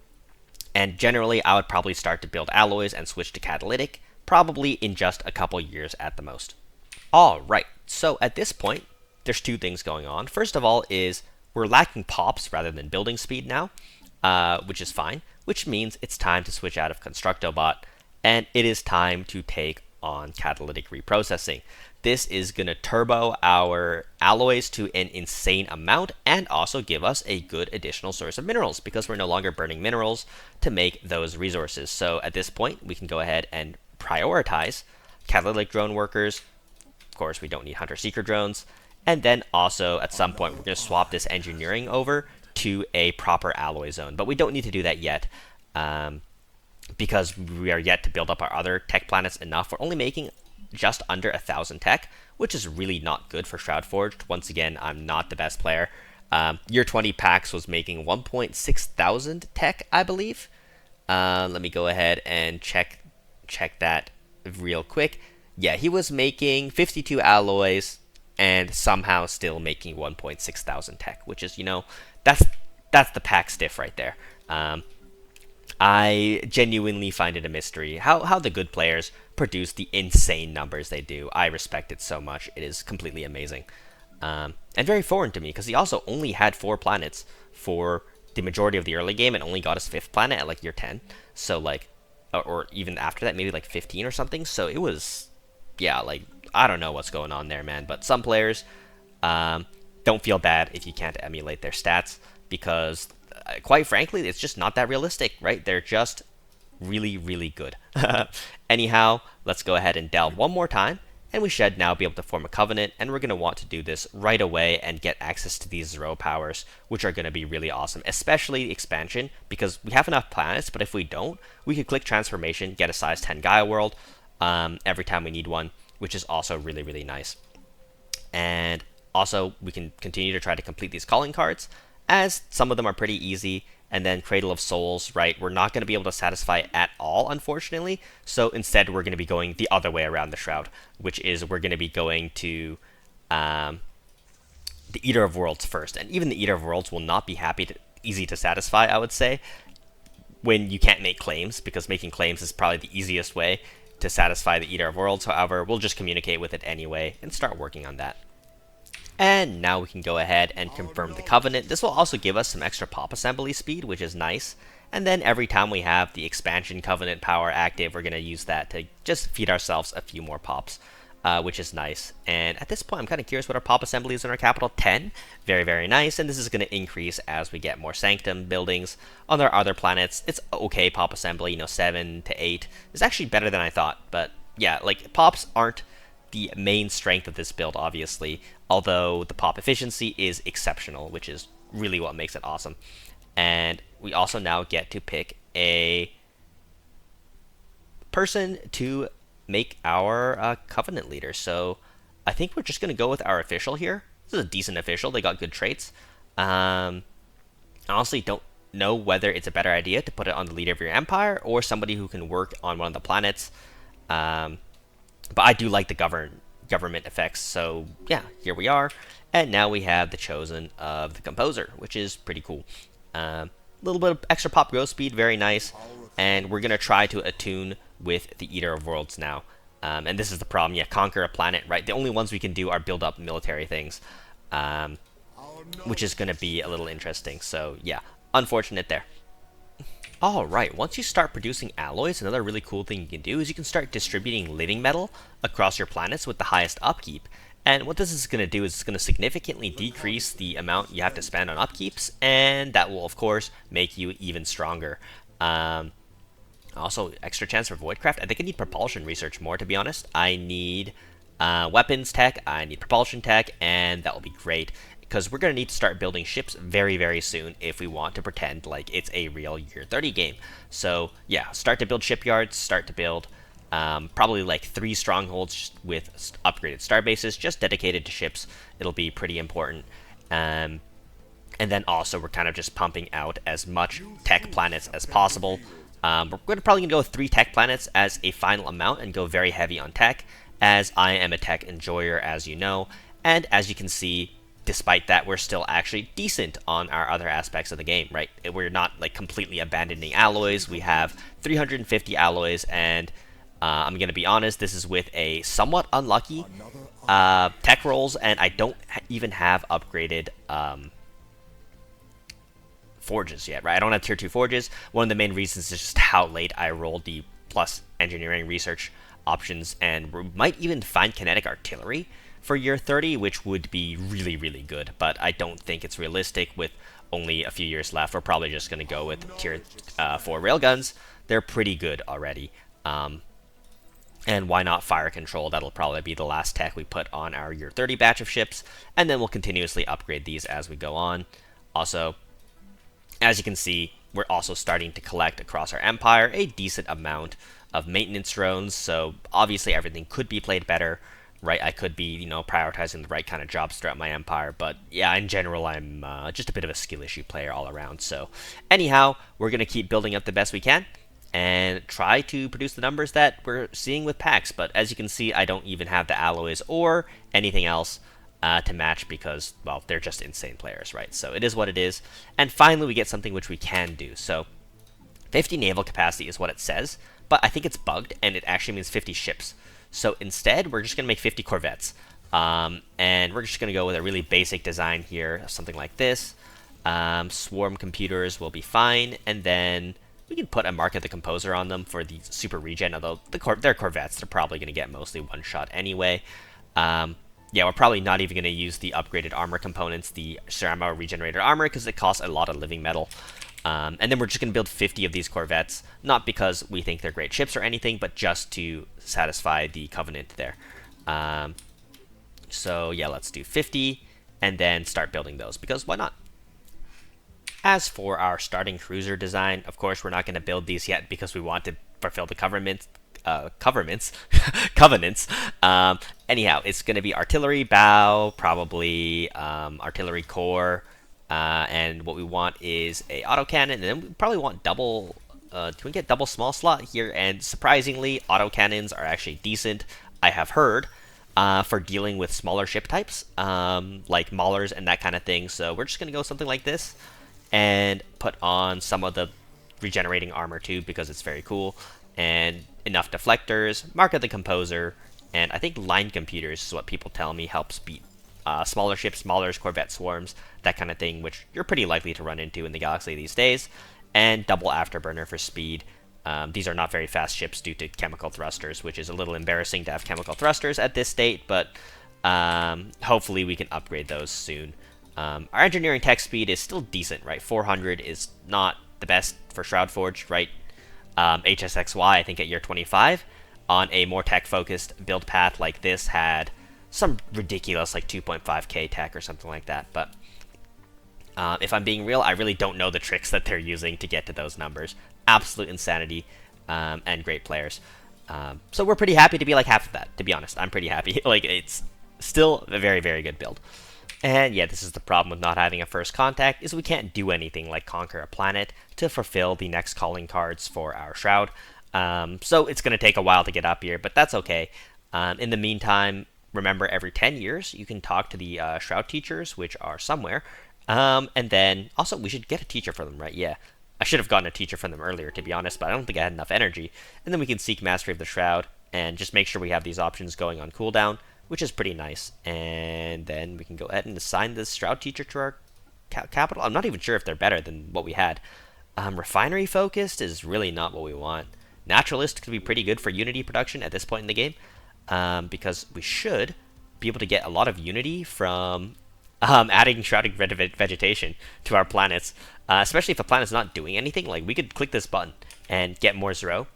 generally, I would probably start to build alloys and switch to catalytic, probably in just a couple years at the most. Alright, so at this point, there's two things going on. First of all is we're lacking pops rather than building speed now, which is fine, which means it's time to switch out of Constructobot, and it is time to take on catalytic reprocessing. This is going to turbo our alloys to an insane amount and also give us a good additional source of minerals, because we're no longer burning minerals to make those resources. So at this point, we can go ahead and prioritize catalytic drone workers. Of course, we don't need hunter-seeker drones. And then also, at some point, we're going to swap this engineering over to a proper alloy zone. But we don't need to do that yet, because we are yet to build up our other tech planets enough. We're only making just under 1,000 tech, which is really not good for Shroud Forged. Once again, I'm not the best player. Year 20 Paks was making 1,600 tech, I believe. Let me go ahead and check that real quick. Yeah, he was making 52 alloys and somehow still making 1,600 tech, which is, you know, that's the Paks diff right there. I genuinely find it a mystery how the good players produce the insane numbers they do. I respect it so much. It is completely amazing. And very foreign to me, because he also only had 4 planets for the majority of the early game and only got his 5th planet at like year 10. So like, or even after that, maybe like 15 or something. So it was, yeah, like, I don't know what's going on there, man. But some players don't feel bad if you can't emulate their stats, because quite frankly, it's just not that realistic, right? They're just really, really good. Anyhow, let's go ahead and delve one more time, and we should now be able to form a covenant, and we're going to want to do this right away and get access to these zero powers, which are going to be really awesome, especially expansion, because we have enough planets, but if we don't, we could click transformation, get a size 10 Gaia world every time we need one, which is also really, really nice. And also, we can continue to try to complete these calling cards, as some of them are pretty easy. And then Cradle of Souls, right, we're not going to be able to satisfy at all, unfortunately. So instead, we're going to be going the other way around the Shroud, which is we're going to be going to the Eater of Worlds first. And even the Eater of Worlds will not be easy to satisfy, I would say, when you can't make claims, because making claims is probably the easiest way to satisfy the Eater of Worlds. However, we'll just communicate with it anyway and start working on that. And now we can go ahead and confirm the covenant. This will also give us some extra pop assembly speed, which is nice. And then every time we have the expansion covenant power active, we're going to use that to just feed ourselves a few more pops, which is nice. And at this point, I'm kind of curious what our pop assembly is in our capital. 10. Very, very nice. And this is going to increase as we get more sanctum buildings on our other planets. It's okay pop assembly, you know, 7 to 8. It's actually better than I thought. But yeah, like, pops aren't the main strength of this build, obviously, although the pop efficiency is exceptional, which is really what makes it awesome. And we also now get to pick a person to make our covenant leader. So I think we're just going to go with our official here. This is a decent official. They got good traits. I honestly don't know whether it's a better idea to put it on the leader of your empire or somebody who can work on one of the planets. But I do like the government effects, so yeah, here we are. And now we have the chosen of the composer, which is pretty cool. A little bit of extra pop growth speed, very nice. And we're going to try to attune with the Eater of Worlds now. And this is the problem, yeah, conquer a planet, right? The only ones we can do are build up military things, which is going to be a little interesting. So yeah, unfortunate there. Alright, once you start producing alloys, another really cool thing you can do is you can start distributing living metal across your planets with the highest upkeep. And what this is going to do is it's going to significantly decrease the amount you have to spend on upkeeps, and that will, of course, make you even stronger. Also, extra chance for Voidcraft. I think I need propulsion research more, to be honest. I need weapons tech, I need propulsion tech, and that will be great. Because we're going to need to start building ships very, very soon if we want to pretend like it's a real Year 30 game. So, yeah, start to build shipyards, start to build probably like 3 strongholds with upgraded star bases, just dedicated to ships. It'll be pretty important. And then also, we're kind of just pumping out as much tech planets as possible. We're probably going to go with 3 tech planets as a final amount and go very heavy on tech, as I am a tech enjoyer, as you know. And as you can see, despite that, we're still actually decent on our other aspects of the game, right? We're not like completely abandoning alloys. We have 350 alloys, and I'm going to be honest, this is with a somewhat unlucky tech rolls, and I don't even have upgraded forges yet, right? I don't have tier 2 forges. One of the main reasons is just how late I rolled the plus engineering research options, and we might even find kinetic artillery for Year 30, which would be really, really good, but I don't think it's realistic with only a few years left. We're probably just going to go with tier 4 railguns. They're pretty good already. And why not fire control? That'll probably be the last tech we put on our Year 30 batch of ships, and then we'll continuously upgrade these as we go on. Also, as you can see, we're also starting to collect across our empire a decent amount of maintenance drones, so obviously everything could be played better, right? I could be, prioritizing the right kind of jobs throughout my empire, but yeah, in general, I'm just a bit of a skill issue player all around. So anyhow, we're going to keep building up the best we can and try to produce the numbers that we're seeing with Paks, but as you can see, I don't even have the alloys or anything else to match because, well, they're just insane players, right? So it is what it is. And finally, we get something which we can do. So 50 naval capacity is what it says, but I think it's bugged, and it actually means 50 ships. So instead, we're just going to make 50 corvettes. And we're just going to go with a really basic design here, something like this. Swarm computers will be fine, and then we can put a Mark of the Composer on them for the super regen, although they're corvettes. They're probably going to get mostly one shot anyway. Yeah, we're probably not even going to use the upgraded armor components, the Ceramo regenerated armor, because it costs a lot of living metal. And then we're just going to build 50 of these corvettes, not because we think they're great ships or anything, but just to satisfy the Covenant there. So yeah, let's do 50, and then start building those, because why not? As for our starting cruiser design, of course, we're not going to build these yet because we want to fulfill the covenants. Anyhow, it's going to be artillery bow, probably artillery core, and what we want is a autocannon, and then we probably want double. Can we get double small slot here? And surprisingly, autocannons are actually decent, I have heard, for dealing with smaller ship types, like maulers and that kind of thing. So we're just going to go something like this, and put on some of the regenerating armor too, because it's very cool, and enough deflectors, Mark of the Composer, and I think line computers is what people tell me helps beat smaller ships, maulers, corvette swarms, that kind of thing, which you're pretty likely to run into in the galaxy these days, and double afterburner for speed. These are not very fast ships due to chemical thrusters, which is a little embarrassing to have chemical thrusters at this state, but hopefully we can upgrade those soon. Our engineering tech speed is still decent, right? 400 is not the best for Shroud Forged, right? HSXY, I think at year 25, on a more tech-focused build path like this, had some ridiculous, like 2.5k tech or something like that, but if I'm being real, I really don't know the tricks that they're using to get to those numbers. Absolute insanity, and great players. So we're pretty happy to be like half of that, to be honest. I'm pretty happy. Like, it's still a very, very good build. And yeah, this is the problem with not having a first contact, is we can't do anything like conquer a planet to fulfill the next calling cards for our Shroud. So it's going to take a while to get up here, but that's okay. In the meantime, remember, every 10 years, you can talk to the Shroud teachers, which are somewhere. And then, also, we should get a teacher for them, right? Yeah. I should have gotten a teacher from them earlier, to be honest, but I don't think I had enough energy. And then we can seek Mastery of the Shroud, and just make sure we have these options going on cooldown, which is pretty nice. And then we can go ahead and assign this Shroud teacher to our capital. I'm not even sure if they're better than what we had. Refinery focused is really not what we want. Naturalist could be pretty good for Unity production at this point in the game, because we should be able to get a lot of Unity from adding shrouded vegetation to our planets, especially if a planet's not doing anything. Like, we could click this button and get more Zero,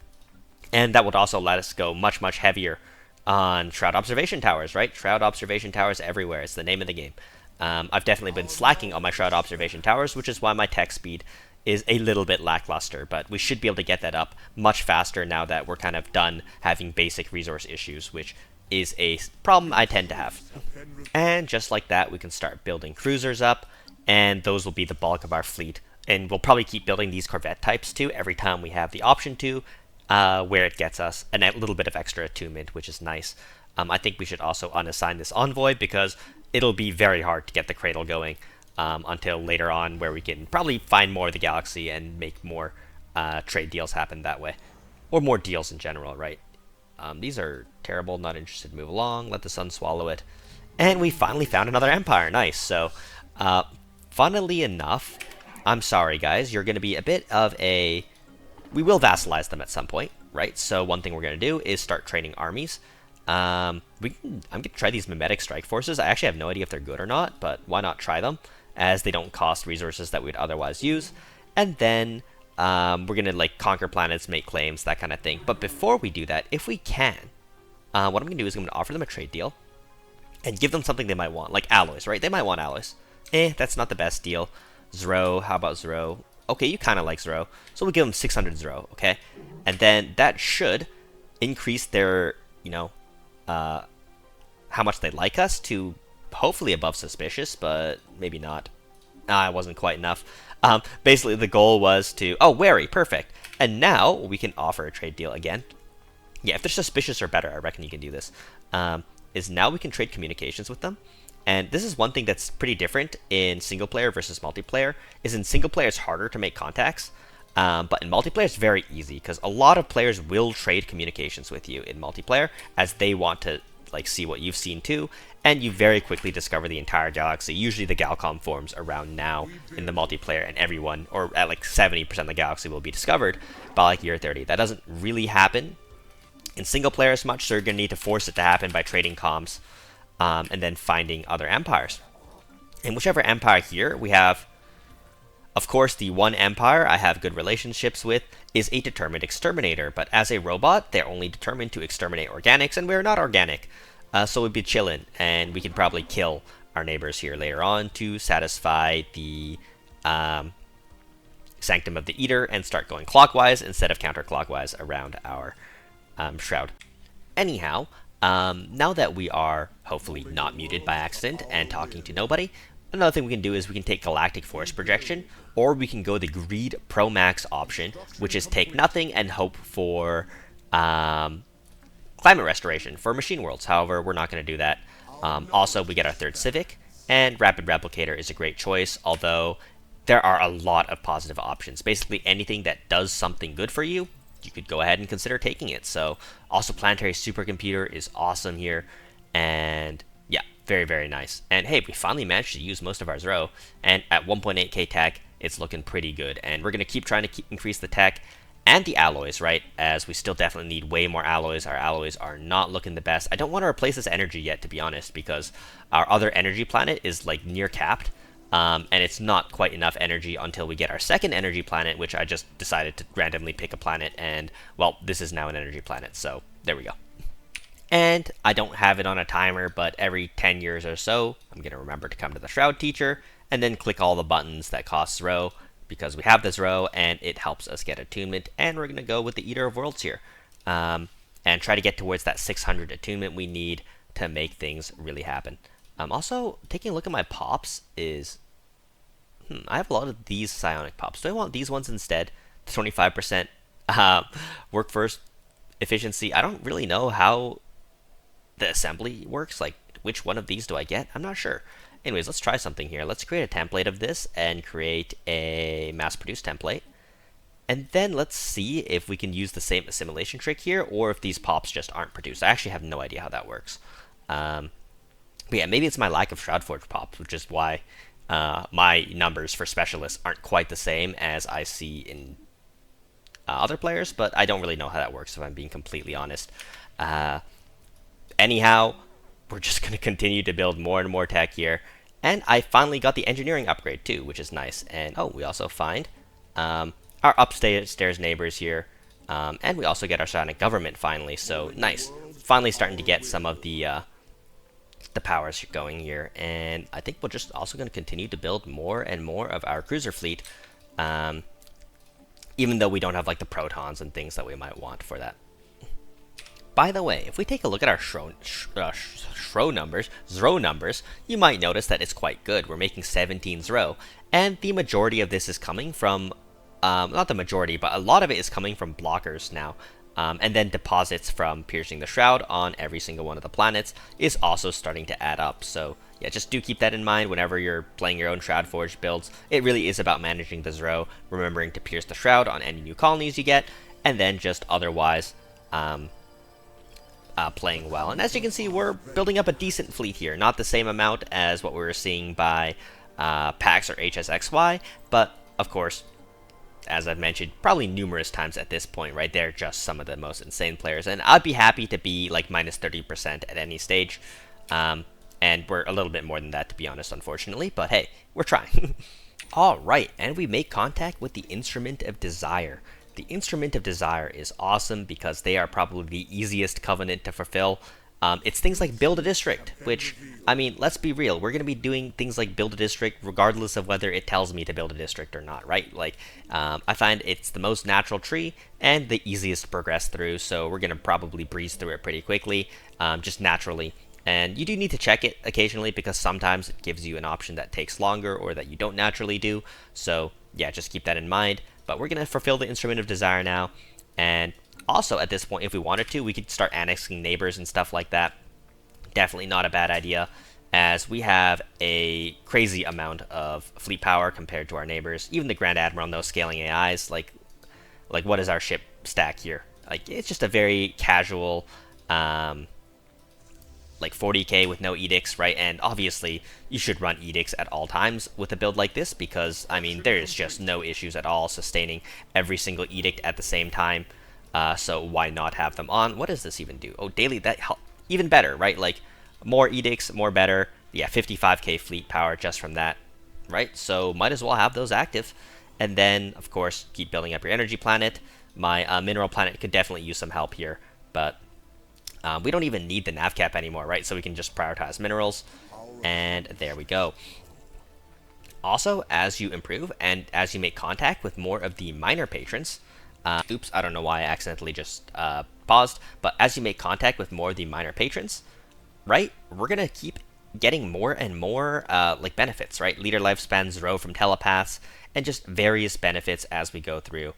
and that would also let us go much, much heavier on Shroud Observation Towers, right? Shroud Observation Towers everywhere. It's the name of the game. I've definitely been slacking on my Shroud Observation Towers, which is why my tech speed is a little bit lackluster, but we should be able to get that up much faster now that we're kind of done having basic resource issues, which is a problem I tend to have. And just like that, we can start building cruisers up, and those will be the bulk of our fleet. And we'll probably keep building these Corvette types too every time we have the option to, where it gets us a little bit of extra attunement, which is nice. I think we should also unassign this envoy because it'll be very hard to get the cradle going until later on, where we can probably find more of the galaxy and make more trade deals happen that way. Or more deals in general, right? These are terrible, not interested, move along, let the sun swallow it. And we finally found another empire, nice. So, funnily enough, I'm sorry guys, you're going to be a bit of a... We will vassalize them at some point, right? So one thing we're going to do is start training armies. I'm going to try these mimetic strike forces. I actually have no idea if they're good or not, but why not try them, as they don't cost resources that we'd otherwise use. And then we're going to like conquer planets, make claims, that kind of thing. But before we do that, if we can, what I'm going to do is I'm going to offer them a trade deal and give them something they might want, like alloys, right? They might want alloys. That's not the best deal. Zero, how about Zero? Okay, you kind of like Zero, so we'll give them 600 Zero, okay? And then that should increase their, you know, how much they like us to hopefully above suspicious, but maybe not. It wasn't quite enough. Basically, the goal was to... Oh, wary, perfect. And now we can offer a trade deal again. Yeah, if they're suspicious or better, I reckon you can do this. Is now we can trade communications with them. And this is one thing that's pretty different in single player versus multiplayer, is in single player it's harder to make contacts, but in multiplayer it's very easy, because a lot of players will trade communications with you in multiplayer, as they want to like see what you've seen too, and you very quickly discover the entire galaxy. Usually the Galcom forms around now in the multiplayer, and everyone, or at like 70% of the galaxy will be discovered by like year 30. That doesn't really happen in single player as much, so you're going to need to force it to happen by trading comms. And then finding other empires. And whichever empire here we have, of course, the one empire I have good relationships with is a determined exterminator, but as a robot, they're only determined to exterminate organics, and we're not organic. So we'd be chillin', and we could probably kill our neighbors here later on to satisfy the Sanctum of the Eater and start going clockwise instead of counterclockwise around our Shroud. Anyhow, now that we are hopefully not muted by accident and talking to nobody, another thing we can do is we can take Galactic Force Projection, or we can go the Greed Pro Max option, which is take nothing and hope for climate restoration for machine worlds. However, we're not going to do that. Also, we get our third Civic, and Rapid Replicator is a great choice, although there are a lot of positive options. Basically, anything that does something good for you, you could go ahead and consider taking it. So also Planetary Supercomputer is awesome here, and yeah, very, very nice. And hey, we finally managed to use most of our Zero, and at 1.8k tech, it's looking pretty good. And we're going to keep trying to increase the tech and the alloys, right, as we still definitely need way more alloys. Our alloys are not looking the best. I don't want to replace this energy yet, to be honest, because our other energy planet is like near capped. And it's not quite enough energy until we get our second energy planet, which I just decided to randomly pick a planet, and, well, this is now an energy planet, so there we go. And I don't have it on a timer, but every 10 years or so, I'm going to remember to come to the Shroud teacher, and then click all the buttons that cost Zero, because we have this Zero, and it helps us get attunement, and we're going to go with the Eater of Worlds here, and try to get towards that 600 attunement we need to make things really happen. Also, taking a look at my pops is... I have a lot of these psionic pops. Do I want these ones instead? 25% workforce efficiency. I don't really know how the assembly works. Like, which one of these do I get? I'm not sure. Anyways, let's try something here. Let's create a template of this and create a mass-produced template. And then let's see if we can use the same assimilation trick here, or if these pops just aren't produced. I actually have no idea how that works. But yeah, maybe it's my lack of Shroud Forge pops, which is why my numbers for specialists aren't quite the same as I see in other players, but I don't really know how that works if I'm being completely honest. Anyhow, we're just going to continue to build more and more tech here. And I finally got the engineering upgrade too, which is nice. And oh, we also find our upstairs neighbors here. And we also get our Psionic government finally, so nice. Finally starting to get some of the powers going here. And I think we're just also going to continue to build more and more of our cruiser fleet. Even though we don't have like the protons and things that we might want for that. By the way, if we take a look at our Shroud numbers, Zro numbers, you might notice that it's quite good. We're making 17 Zro, and the majority of this is coming from, not the majority, but a lot of it is coming from blockers now. And then deposits from piercing the Shroud on every single one of the planets is also starting to add up. So yeah, just do keep that in mind whenever you're playing your own Shroud Forge builds. It really is about managing the Zro, remembering to pierce the Shroud on any new colonies you get, and then just otherwise playing well. And as you can see, we're building up a decent fleet here. Not the same amount as what we were seeing by Paks or HSXY, but of course, as I've mentioned probably numerous times at this point, right, they're just some of the most insane players. And I'd be happy to be like minus 30% at any stage. And we're a little bit more than that, to be honest, unfortunately. But hey, we're trying. Alright, and we make contact with the Instrument of Desire. The Instrument of Desire is awesome because they are probably the easiest covenant to fulfill. It's things like build a district, which, I mean, let's be real. We're going to be doing things like build a district regardless of whether it tells me to build a district or not, right? Like, I find it's the most natural tree and the easiest to progress through, so we're going to probably breeze through it pretty quickly, just naturally. And you do need to check it occasionally because sometimes it gives you an option that takes longer or that you don't naturally do. So, yeah, just keep that in mind. But we're going to fulfill the Instrument of Desire now. And also, at this point, if we wanted to, we could start annexing neighbors and stuff like that. Definitely not a bad idea, as we have a crazy amount of fleet power compared to our neighbors. Even the Grand Admiral knows scaling AIs. Like what is our ship stack here? Like, it's just a very casual, like 40k with no edicts, right? And obviously, you should run edicts at all times with a build like this because, I mean, there's just no issues at all sustaining every single edict at the same time. So why not have them on? What does this even do? Oh, daily, that even better, right? Like, more edicts, more better. Yeah, 55k fleet power just from that, right? So might as well have those active. And then, of course, keep building up your energy planet. My mineral planet could definitely use some help here, but we don't even need the nav cap anymore, right? So we can just prioritize minerals, and there we go. Also, as you improve and as you make contact with more of the minor patrons, oops, I don't know why I accidentally just paused, but as you make contact with more of the minor patrons, right, we're going to keep getting more and more like benefits, right? Leader lifespans grow from telepaths, and just various benefits as we go through.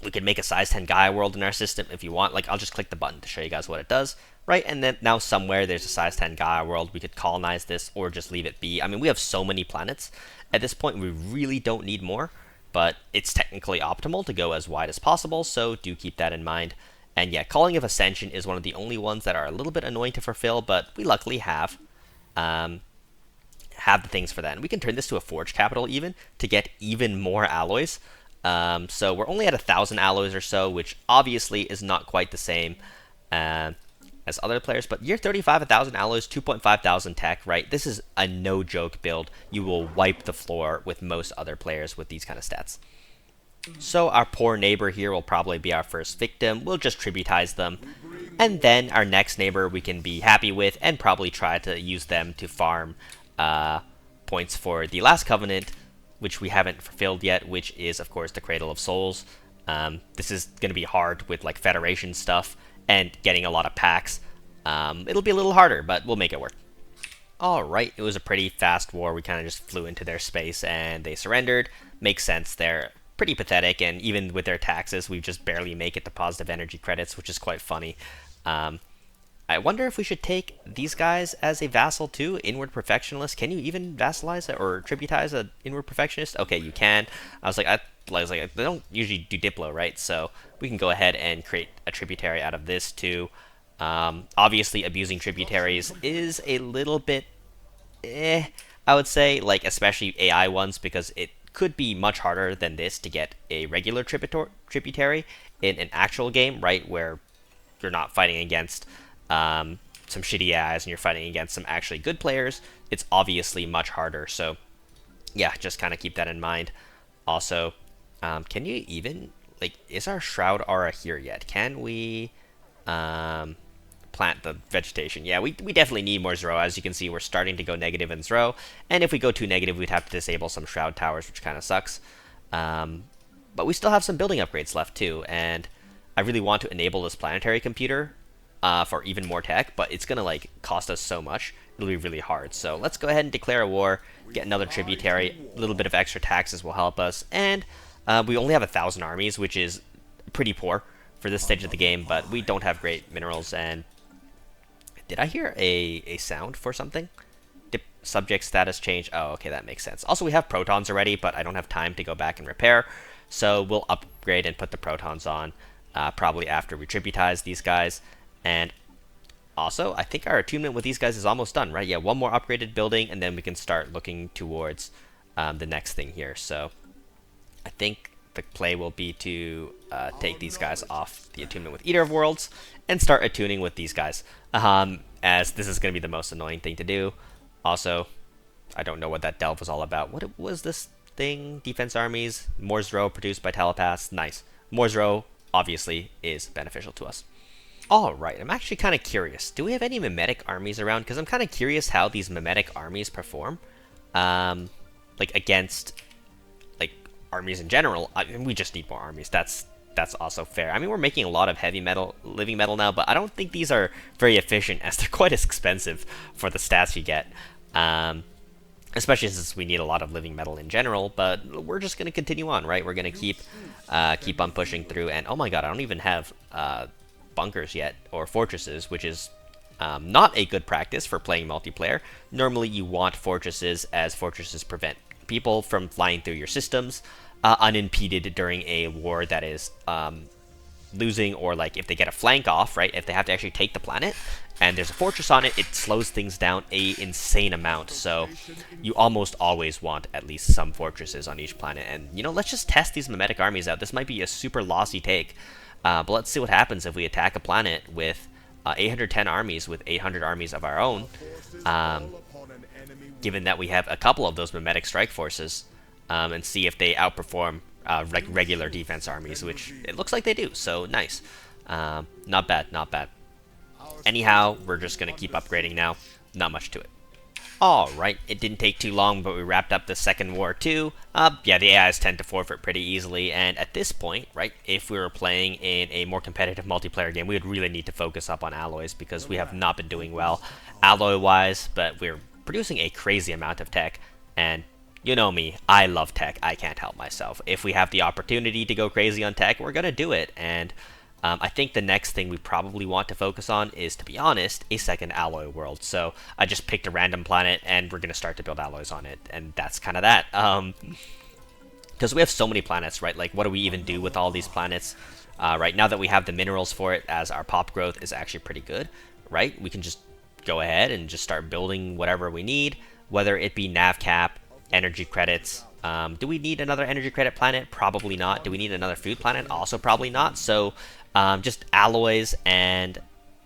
We could make a size 10 Gaia world in our system if you want. Like, I'll just click the button to show you guys what it does, right? And then now somewhere there's a size 10 Gaia world. We could colonize this or just leave it be. I mean, we have so many planets. At this point, we really don't need more, but it's technically optimal to go as wide as possible, so do keep that in mind. And yeah, Calling of Ascension is one of the only ones that are a little bit annoying to fulfill, but we luckily have the things for that. And we can turn this to a Forge Capital even to get even more alloys. So we're only at 1,000 alloys or so, which obviously is not quite the same as other players, but year 35, 1,000 alloys, 2,500 tech, right? This is a no-joke build. You will wipe the floor with most other players with these kind of stats. So our poor neighbor here will probably be our first victim. We'll just tributize them. And then our next neighbor we can be happy with and probably try to use them to farm points for the last covenant, which we haven't fulfilled yet, which is, of course, the Cradle of Souls. This is going to be hard with, like, Federation stuff and getting a lot of packs. It'll be a little harder, but we'll make it work. Alright, it was a pretty fast war. We kind of just flew into their space and they surrendered. Makes sense. They're pretty pathetic, and even with their taxes, we just barely make it to positive energy credits, which is quite funny. I wonder if we should take these guys as a vassal too. Inward Perfectionist. Can you even vassalize it or tributize an Inward Perfectionist? Okay, you can. I they don't usually do Diplo, right? So we can go ahead and create a tributary out of this too. Obviously, abusing tributaries is a little bit I would say, like especially AI ones, because it could be much harder than this to get a regular tributary in an actual game, right, where you're not fighting against some shitty AIs and you're fighting against some actually good players. It's obviously much harder, so yeah, just kind of keep that in mind. Also, can you even, like, is our Shroud aura here yet? Can we plant the vegetation? Yeah, we definitely need more Zero. As you can see, we're starting to go negative in Zero, and if we go too negative, we'd have to disable some Shroud towers, which kind of sucks. But we still have some building upgrades left too, and I really want to enable this planetary computer for even more tech, but it's gonna like cost us so much. It'll be really hard. So let's go ahead and declare a war, get another tributary. A little bit of extra taxes will help us, and we only have 1,000 armies, which is pretty poor for this stage of the game. But we don't have great minerals. And did I hear a sound for something? Subject status change. Oh, okay, that makes sense. Also, we have protons already, but I don't have time to go back and repair. So we'll upgrade and put the protons on probably after we tributize these guys. And also, I think our attunement with these guys is almost done, right? Yeah, one more upgraded building, and then we can start looking towards the next thing here. So I think the play will be to take these guys off the attunement with Eater of Worlds and start attuning with these guys, as this is going to be the most annoying thing to do. Also, I don't know what that delve was all about. What was this thing? Defense armies, Moore's Row produced by telepaths. Nice. Moore's Row obviously is beneficial to us. Alright, I'm actually kind of curious. Do we have any mimetic armies around? Because I'm kind of curious how these mimetic armies perform. Like against like armies in general. I mean, we just need more armies. That's also fair. I mean, we're making a lot of heavy metal, living metal now, but I don't think these are very efficient, as they're quite expensive for the stats you get. Especially since we need a lot of living metal in general, but we're just going to continue on, right? We're going to keep on pushing through, and oh my god, I don't even have bunkers yet, or fortresses, which is not a good practice for playing multiplayer. Normally you want fortresses, as fortresses prevent people from flying through your systems unimpeded during a war that is losing, or like if they get a flank off, right? If they have to actually take the planet and there's a fortress on it, it slows things down a insane amount. So you almost always want at least some fortresses on each planet. And you know, let's just test these mimetic armies out. This might be a super lossy take, but let's see what happens if we attack a planet with 810 armies with 800 armies of our own, given that we have a couple of those mimetic strike forces, and see if they outperform regular defense armies, which it looks like they do. So nice. Not bad, not bad. Anyhow, we're just going to keep upgrading now. Not much to it. Alright, it didn't take too long, but we wrapped up the second war too. Yeah, the AIs tend to forfeit pretty easily, and at this point, right, if we were playing in a more competitive multiplayer game, we would really need to focus up on alloys, because we have not been doing well alloy-wise, but we're producing a crazy amount of tech, and you know me, I love tech, I can't help myself. If we have the opportunity to go crazy on tech, we're gonna do it, and I think the next thing we probably want to focus on is, to be honest, a second alloy world. So I just picked a random planet, and we're going to start to build alloys on it, and that's kind of that. Because we have so many planets, right? Like, what do we even do with all these planets? Right now that we have the minerals for it, as our pop growth is actually pretty good, right? We can just go ahead and just start building whatever we need, whether it be nav cap, energy credits. Do we need another energy credit planet? Probably not. Do we need another food planet? Also probably not. So just alloys and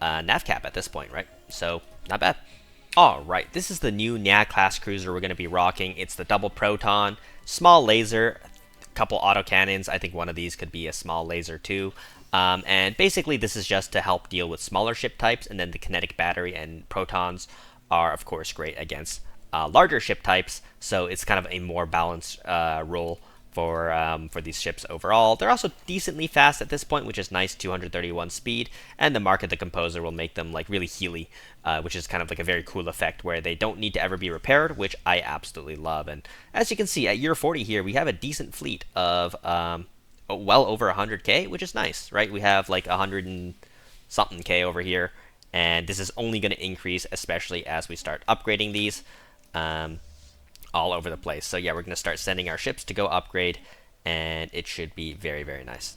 navcap at this point, right? So not bad. Alright, this is the new Nya class cruiser we're going to be rocking. It's the double proton, small laser, a couple autocannons. I think one of these could be a small laser too. And basically this is just to help deal with smaller ship types, and then the kinetic battery and protons are of course great against larger ship types, so it's kind of a more balanced role for these ships overall. They're also decently fast at this point, which is nice, 231 speed, and the Mark of the Composer will make them like really healy, which is kind of like a very cool effect where they don't need to ever be repaired, which I absolutely love. And as you can see, at year 40 here, we have a decent fleet of well over 100k, which is nice, right? We have like 100 and something k over here, and this is only going to increase, especially as we start upgrading these all over the place. So yeah, we're going to start sending our ships to go upgrade, and it should be very, very nice.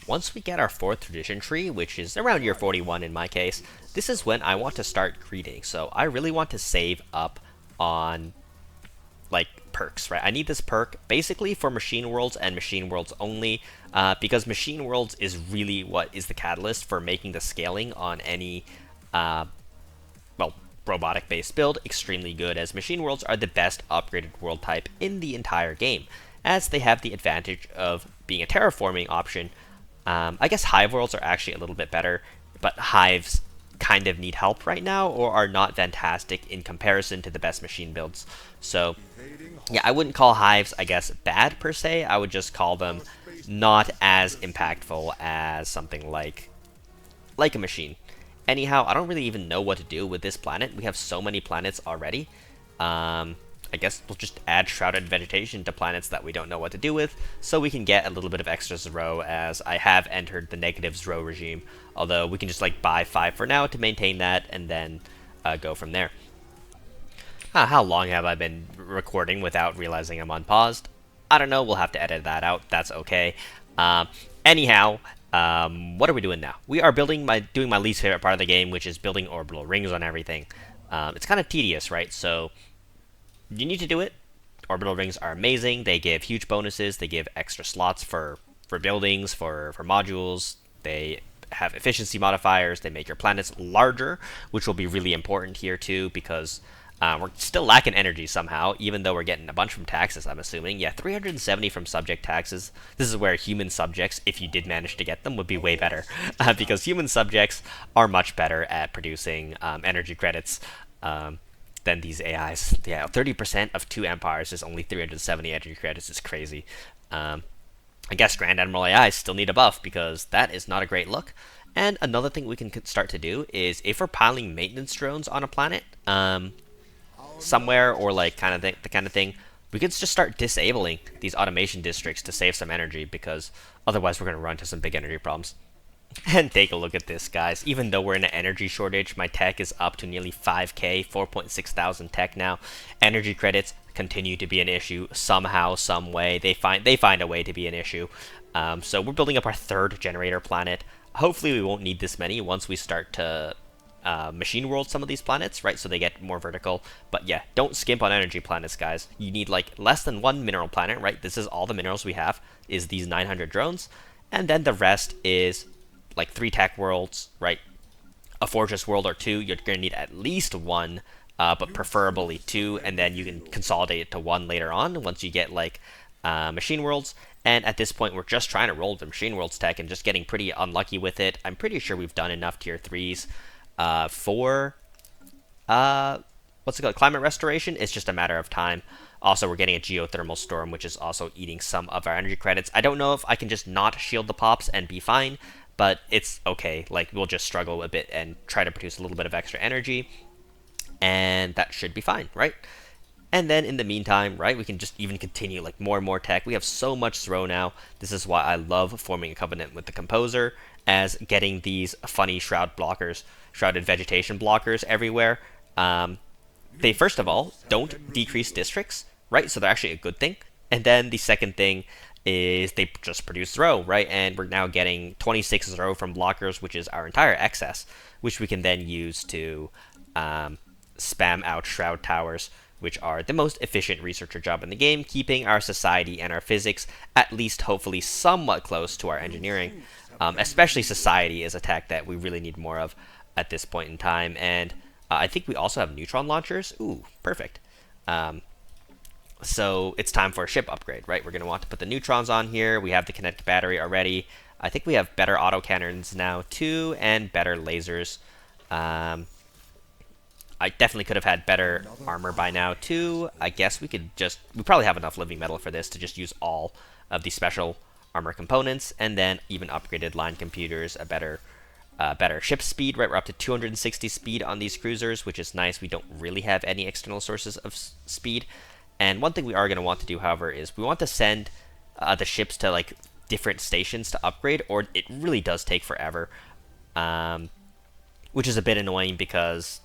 Once we get our 4th tradition tree, which is around year 41 in my case, this is when I want to start greeting. So I really want to save up on like perks, right? I need this perk basically for machine worlds and machine worlds only, because machine worlds is really what is the catalyst for making the scaling on any well, robotic based build extremely good, as machine worlds are the best upgraded world type in the entire game, as they have the advantage of being a terraforming option. I guess hive worlds are actually a little bit better, but hives kind of need help right now, or are not fantastic in comparison to the best machine builds. So yeah, I wouldn't call hives, I guess, bad per se. I would just call them not as impactful as something like a machine. Anyhow, I don't really even know what to do with this planet. We have so many planets already. I guess we'll just add shrouded vegetation to planets that we don't know what to do with, so we can get a little bit of extra Zero, as I have entered the negative Zero regime. Although we can just like buy 5 for now to maintain that, and then go from there. How long have I been recording without realizing I'm unpaused? I don't know, we'll have to edit that out, that's okay. Anyhow, what are we doing now? We are doing my least favorite part of the game, which is building orbital rings on everything. It's kind of tedious, right? So you need to do it. Orbital rings are amazing. They give huge bonuses. They give extra slots for buildings, for modules. They have efficiency modifiers. They make your planets larger, which will be really important here too, because we're still lacking energy somehow, even though we're getting a bunch from taxes, I'm assuming. Yeah, 370 from subject taxes. This is where human subjects, if you did manage to get them, would be way better. Because human subjects are much better at producing energy credits than these AIs. Yeah, 30% of 2 empires is only 370 energy credits. Is crazy. I guess Grand Admiral AIs still need a buff, because that is not a great look. And another thing we can start to do is, if we're piling maintenance drones on a planet, somewhere, or like the kind of thing, we could just start disabling these automation districts to save some energy, because otherwise we're going to run into some big energy problems. And take a look at this, guys. Even though we're in an energy shortage, my tech is up to nearly 5k, 4.6 thousand tech now. Energy credits continue to be an issue somehow, some way. They find a way to be an issue. So we're building up our 3rd generator planet. Hopefully we won't need this many once we start to machine world some of these planets, right? So they get more vertical. But yeah, don't skimp on energy planets, guys. You need like less than 1 mineral planet, right? This is all the minerals we have, is these 900 drones. And then the rest is like 3 tech worlds, right? A fortress world or 2. You're going to need at least 1, but preferably 2, and then you can consolidate it to 1 later on once you get like machine worlds. And at this point, we're just trying to roll the machine worlds tech and just getting pretty unlucky with it. I'm pretty sure we've done enough tier 3s for what's it called, climate restoration. It's just a matter of time. Also, we're getting a geothermal storm, which is also eating some of our energy credits. I don't know if I can just not shield the pops and be fine, but it's okay. Like, we'll just struggle a bit and try to produce a little bit of extra energy, and that should be fine, right? And then in the meantime, right, we can just even continue like more and more tech. We have so much throw now. This is why I love forming a covenant with the composer, as getting these funny shrouded vegetation blockers everywhere. They, first of all, don't decrease districts, right? So they're actually a good thing. And then the second thing is they just produce throw, right? And we're now getting 26 throw from blockers, which is our entire excess, which we can then use to spam out shroud towers, which are the most efficient researcher job in the game, keeping our society and our physics at least hopefully somewhat close to our engineering. Especially society is a tech that we really need more of at this point in time. And I think we also have neutron launchers. Ooh, perfect. So it's time for a ship upgrade, right? We're going to want to put the neutrons on here. We have the kinetic battery already. I think we have better autocannons now too, and better lasers. I definitely could have had better armor by now too. I guess we probably have enough living metal for this to just use all of the special armor components, and then even upgraded line computers, a better ship speed, right? We're up to 260 speed on these cruisers, which is nice. We don't really have any external sources of speed. And one thing we are going to want to do, however, is we want to send the ships to like different stations to upgrade, or it really does take forever, which is a bit annoying because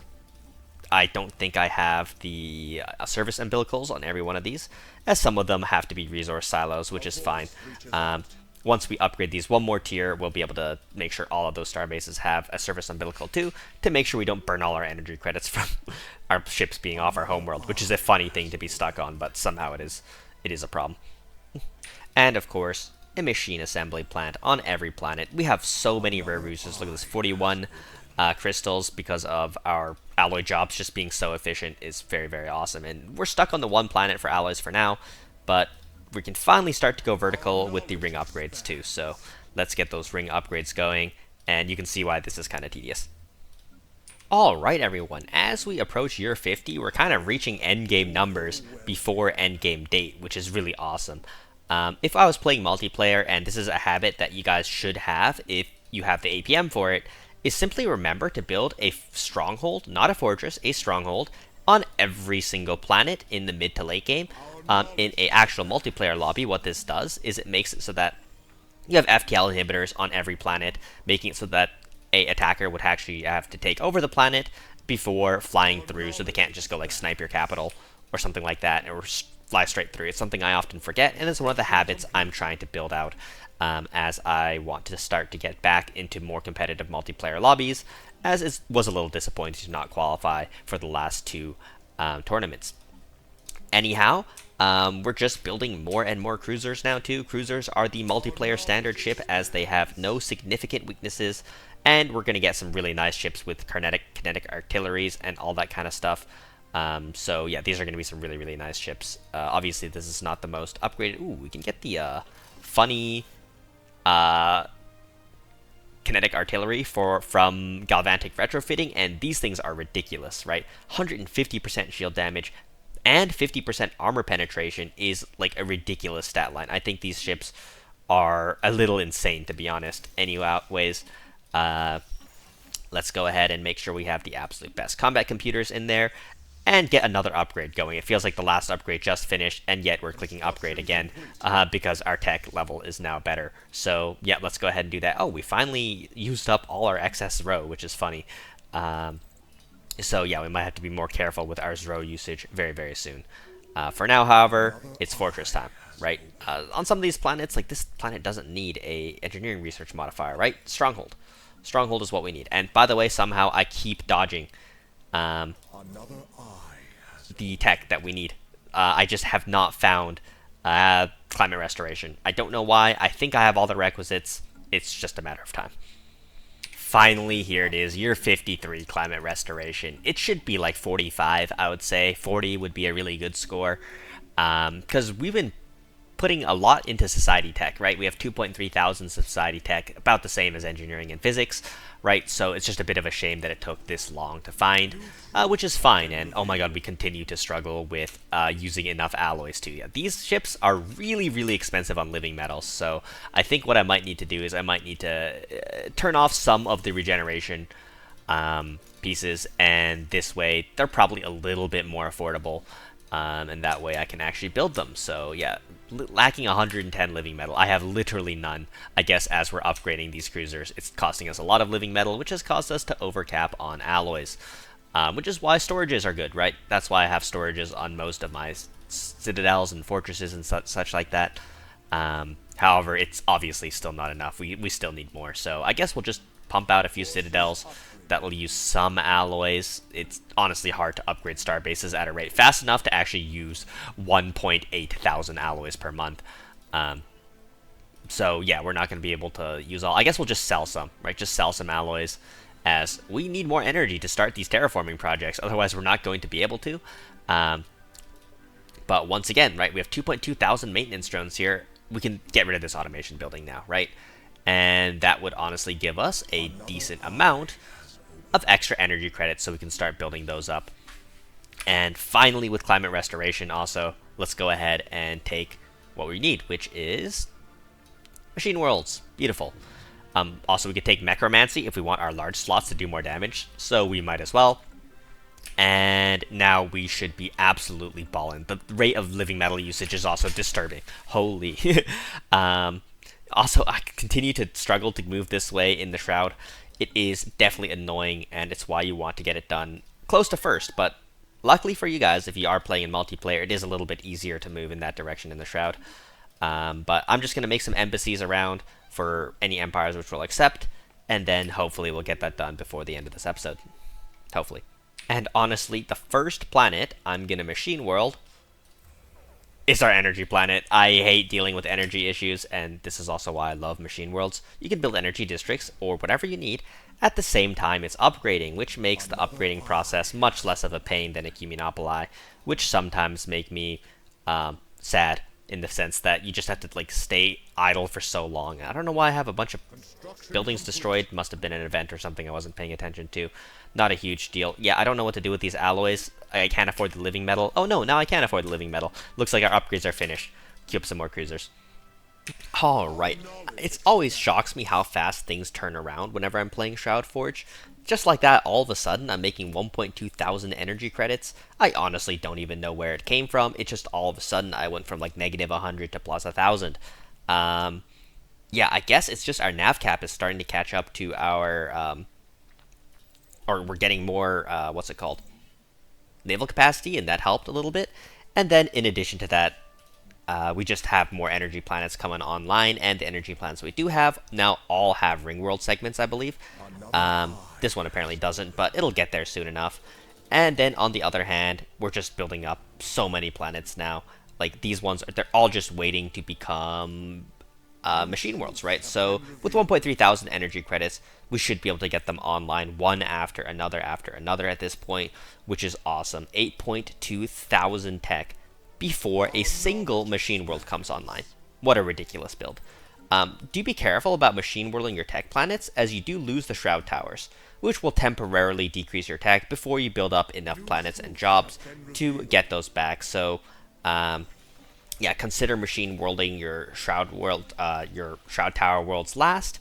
I don't think I have the service umbilicals on every one of these, as some of them have to be resource silos, which is fine. once we upgrade these one more tier, we'll be able to make sure all of those star bases have a surface umbilical too, to make sure we don't burn all our energy credits from our ships being off our homeworld, which is a funny thing to be stuck on, but somehow it is a problem. And of course, a machine assembly plant on every planet. We have so many rare resources. Look at this, 41 crystals, because of our alloy jobs just being so efficient is very, very awesome. And we're stuck on the one planet for alloys for now, but we can finally start to go vertical with the ring upgrades too. So let's get those ring upgrades going, and you can see why this is kind of tedious. Alright everyone, as we approach year 50, we're kind of reaching endgame numbers before endgame date, which is really awesome. If I was playing multiplayer, and this is a habit that you guys should have if you have the APM for it, is simply remember to build a stronghold, not a fortress, a stronghold, on every single planet in the mid to late game. In an actual multiplayer lobby, what this does is it makes it so that you have FTL inhibitors on every planet, making it so that a attacker would actually have to take over the planet before flying through, so they can't just go like snipe your capital or something like that, or fly straight through. It's something I often forget, and it's one of the habits I'm trying to build out as I want to start to get back into more competitive multiplayer lobbies, as it was a little disappointing to not qualify for the last two tournaments. Anyhow, we're just building more and more cruisers now too. Cruisers are the multiplayer standard ship, as they have no significant weaknesses, and we're going to get some really nice ships with kinetic artilleries and all that kind of stuff. So yeah, these are going to be some really, really nice ships. Obviously, this is not the most upgraded. Ooh, we can get the funny kinetic artillery from galvanic retrofitting, and these things are ridiculous, right? 150% shield damage and 50% armor penetration is like a ridiculous stat line. I think these ships are a little insane, to be honest. Anyways, let's go ahead and make sure we have the absolute best combat computers in there and get another upgrade going. It feels like the last upgrade just finished, and yet we're clicking upgrade again because our tech level is now better. So yeah, let's go ahead and do that. Oh, we finally used up all our excess row, which is funny. So yeah, we might have to be more careful with our row usage very, very soon. For now, however, it's fortress time, right? On some of these planets, like this planet doesn't need a engineering research modifier, right? Stronghold. Stronghold is what we need. And by the way, somehow I keep dodging the tech that we need. I just have not found climate restoration. I don't know why. I think I have all the requisites. It's just a matter of time. Finally, here it is, year 53 climate restoration. It should be like 45, I would say. 40 would be a really good score, because we've been putting a lot into society tech, right? We have 2.3 thousand society tech, about the same as engineering and physics, right? So it's just a bit of a shame that it took this long to find, which is fine. And oh my god, we continue to struggle with using enough alloys too. Yeah, these ships are really, really expensive on living metals. So I think what I might need to do is I might need to turn off some of the regeneration pieces, and this way they're probably a little bit more affordable. And that way I can actually build them. So yeah, lacking 110 living metal. I have literally none. I guess as we're upgrading these cruisers, it's costing us a lot of living metal, which has caused us to overcap on alloys, which is why storages are good, right? That's why I have storages on most of my citadels and fortresses and such like that. However, it's obviously still not enough. We still need more. So I guess we'll just pump out a few citadels that will use some alloys. It's honestly hard to upgrade star bases at a rate fast enough to actually use 1.8 thousand alloys per month. So yeah, we're not going to be able to use all. I guess we'll just sell some, right? Just sell some alloys, as we need more energy to start these terraforming projects. Otherwise, we're not going to be able to. But once again, right, we have 2.2 thousand maintenance drones here. We can get rid of this automation building now, right? And that would honestly give us a decent amount of extra energy credits, so we can start building those up. And finally, with climate restoration also, let's go ahead and take what we need, which is machine worlds. Beautiful. Also, we could take necromancy if we want our large slots to do more damage, so we might as well. And now we should be absolutely ballin'. The rate of living metal usage is also disturbing. Holy. Also, I continue to struggle to move this way in the Shroud. It is definitely annoying, and it's why you want to get it done close to first. But luckily for you guys, if you are playing in multiplayer, it is a little bit easier to move in that direction in the Shroud. But I'm just going to make some embassies around for any empires which will accept, and then hopefully we'll get that done before the end of this episode. Hopefully. And honestly, the first planet I'm going to machine world is our energy planet. I hate dealing with energy issues, and this is also why I love machine worlds. You can build energy districts, or whatever you need, at the same time it's upgrading, which makes the upgrading process much less of a pain than a Cumulopoli, which sometimes make me sad, in the sense that you just have to like stay idle for so long. I don't know why I have a bunch of buildings destroyed. Must have been an event or something I wasn't paying attention to. Not a huge deal. Yeah, I don't know what to do with these alloys. I can't afford the living metal. Oh no, now I can afford the living metal. Looks like our upgrades are finished. Queue up some more cruisers. Alright, it always shocks me how fast things turn around whenever I'm playing Shroud Forge. Just like that, all of a sudden, I'm making 1.2 thousand energy credits. I honestly don't even know where it came from. It just all of a sudden, I went from like negative 100 to plus 1,000. Yeah, I guess it's just our nav cap is starting to catch up to our, or we're getting more, what's it called? Naval capacity, and that helped a little bit. And then in addition to that, we just have more energy planets coming online, and the energy planets we do have now all have ring world segments, I believe. This one apparently doesn't, but it'll get there soon enough. And then on the other hand, we're just building up so many planets now. Like these ones, they're all just waiting to become machine worlds, right? So with 1.3 thousand energy credits, we should be able to get them online one after another at this point, which is awesome. 8.2 thousand tech before a single machine world comes online. What a ridiculous build. Do be careful about machine worlding your tech planets, as you do lose the Shroud Towers, which will temporarily decrease your tech before you build up enough planets and jobs to get those back. So, yeah, consider machine worlding your Shroud Tower worlds last,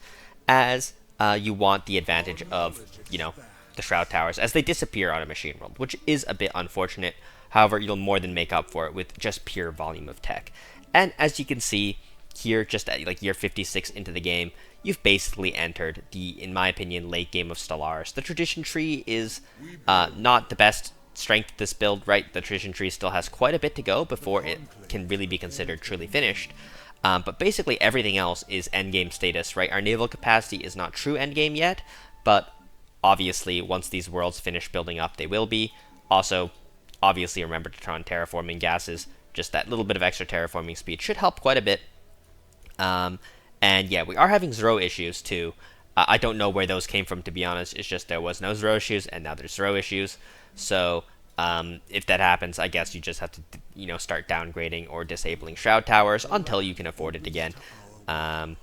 as you want the advantage of, you know, the Shroud Towers as they disappear on a machine world, which is a bit unfortunate. However, you'll more than make up for it with just pure volume of tech. And as you can see here, just at like year 56 into the game, you've basically entered the, in my opinion, late game of Stellaris. The tradition tree is not the best strength of this build, right? The tradition tree still has quite a bit to go before it can really be considered truly finished. But basically everything else is endgame status, right? Our naval capacity is not true endgame yet, but obviously once these worlds finish building up, they will be. Also, obviously remember to turn on terraforming gases. Just that little bit of extra terraforming speed should help quite a bit. And yeah, we are having zero issues too. I don't know where those came from, to be honest. It's just there was no zero issues, and now there's zero issues. So if that happens, I guess you just have to, you know, start downgrading or disabling Shroud Towers until you can afford it again. Yeah,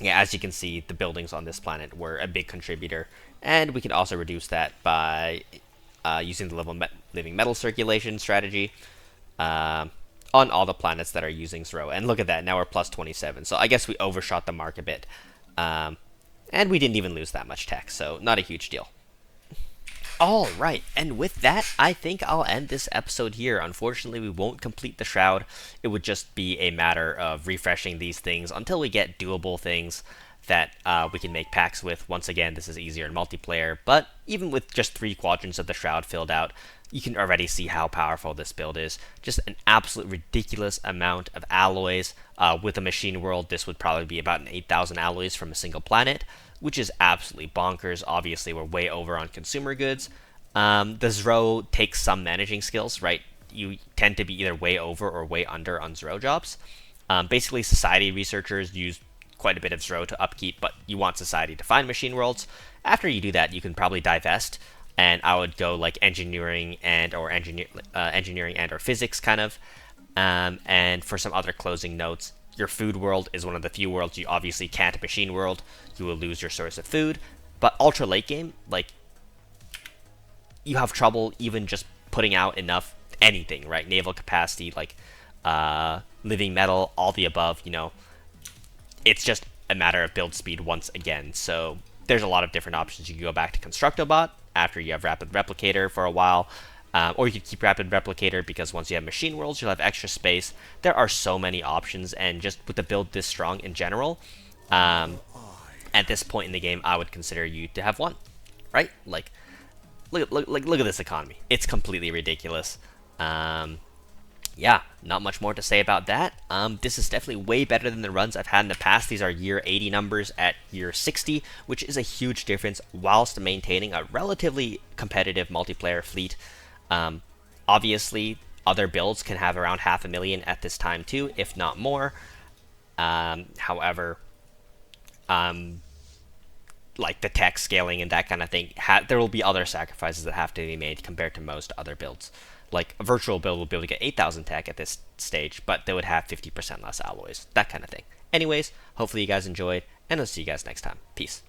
as you can see, the buildings on this planet were a big contributor, and we can also reduce that by using the living metal circulation strategy on all the planets that are using zero. And look at that, now we're plus 27. So I guess we overshot the mark a bit. And we didn't even lose that much tech, so not a huge deal. Alright, and with that, I think I'll end this episode here. Unfortunately, we won't complete the Shroud. It would just be a matter of refreshing these things until we get doable things that we can make packs with. Once again, this is easier in multiplayer, but even with just 3 quadrants of the Shroud filled out, you can already see how powerful this build is. Just an absolute ridiculous amount of alloys. With a machine world, this would probably be about an 8,000 alloys from a single planet, which is absolutely bonkers. Obviously, we're way over on consumer goods. The Zro takes some managing skills, right? You tend to be either way over or way under on Zro jobs. Basically, society researchers use quite a bit of Zro to upkeep, but you want society to find machine worlds. After you do that, you can probably divest, and I would go like engineering and or physics kind of. And for some other closing notes, your food world is one of the few worlds you obviously can't machine world. You will lose your source of food. But ultra late game, like, you have trouble even just putting out enough anything, right? Naval capacity, like living metal, all the above, you know. It's just a matter of build speed once again. So there's a lot of different options. You can go back to Constructobot after you have Rapid Replicator for a while. Or you could keep Rapid Replicator, because once you have Machine Worlds, you'll have extra space. There are so many options, and just with the build this strong in general, at this point in the game, I would consider you to have one, right? Like, look at this economy. It's completely ridiculous. Yeah, not much more to say about that. This is definitely way better than the runs I've had in the past. These are year 80 numbers at year 60, which is a huge difference whilst maintaining a relatively competitive multiplayer fleet. Um, Obviously, other builds can have around 500,000 at this time too, if not more. However, um, like the tech scaling and that kind of thing, there will be other sacrifices that have to be made compared to most other builds. Like a virtual build will be able to get 8,000 tech at this stage, but they would have 50% less alloys, that kind of thing. Anyways, hopefully you guys enjoyed, and I'll see you guys next time. Peace.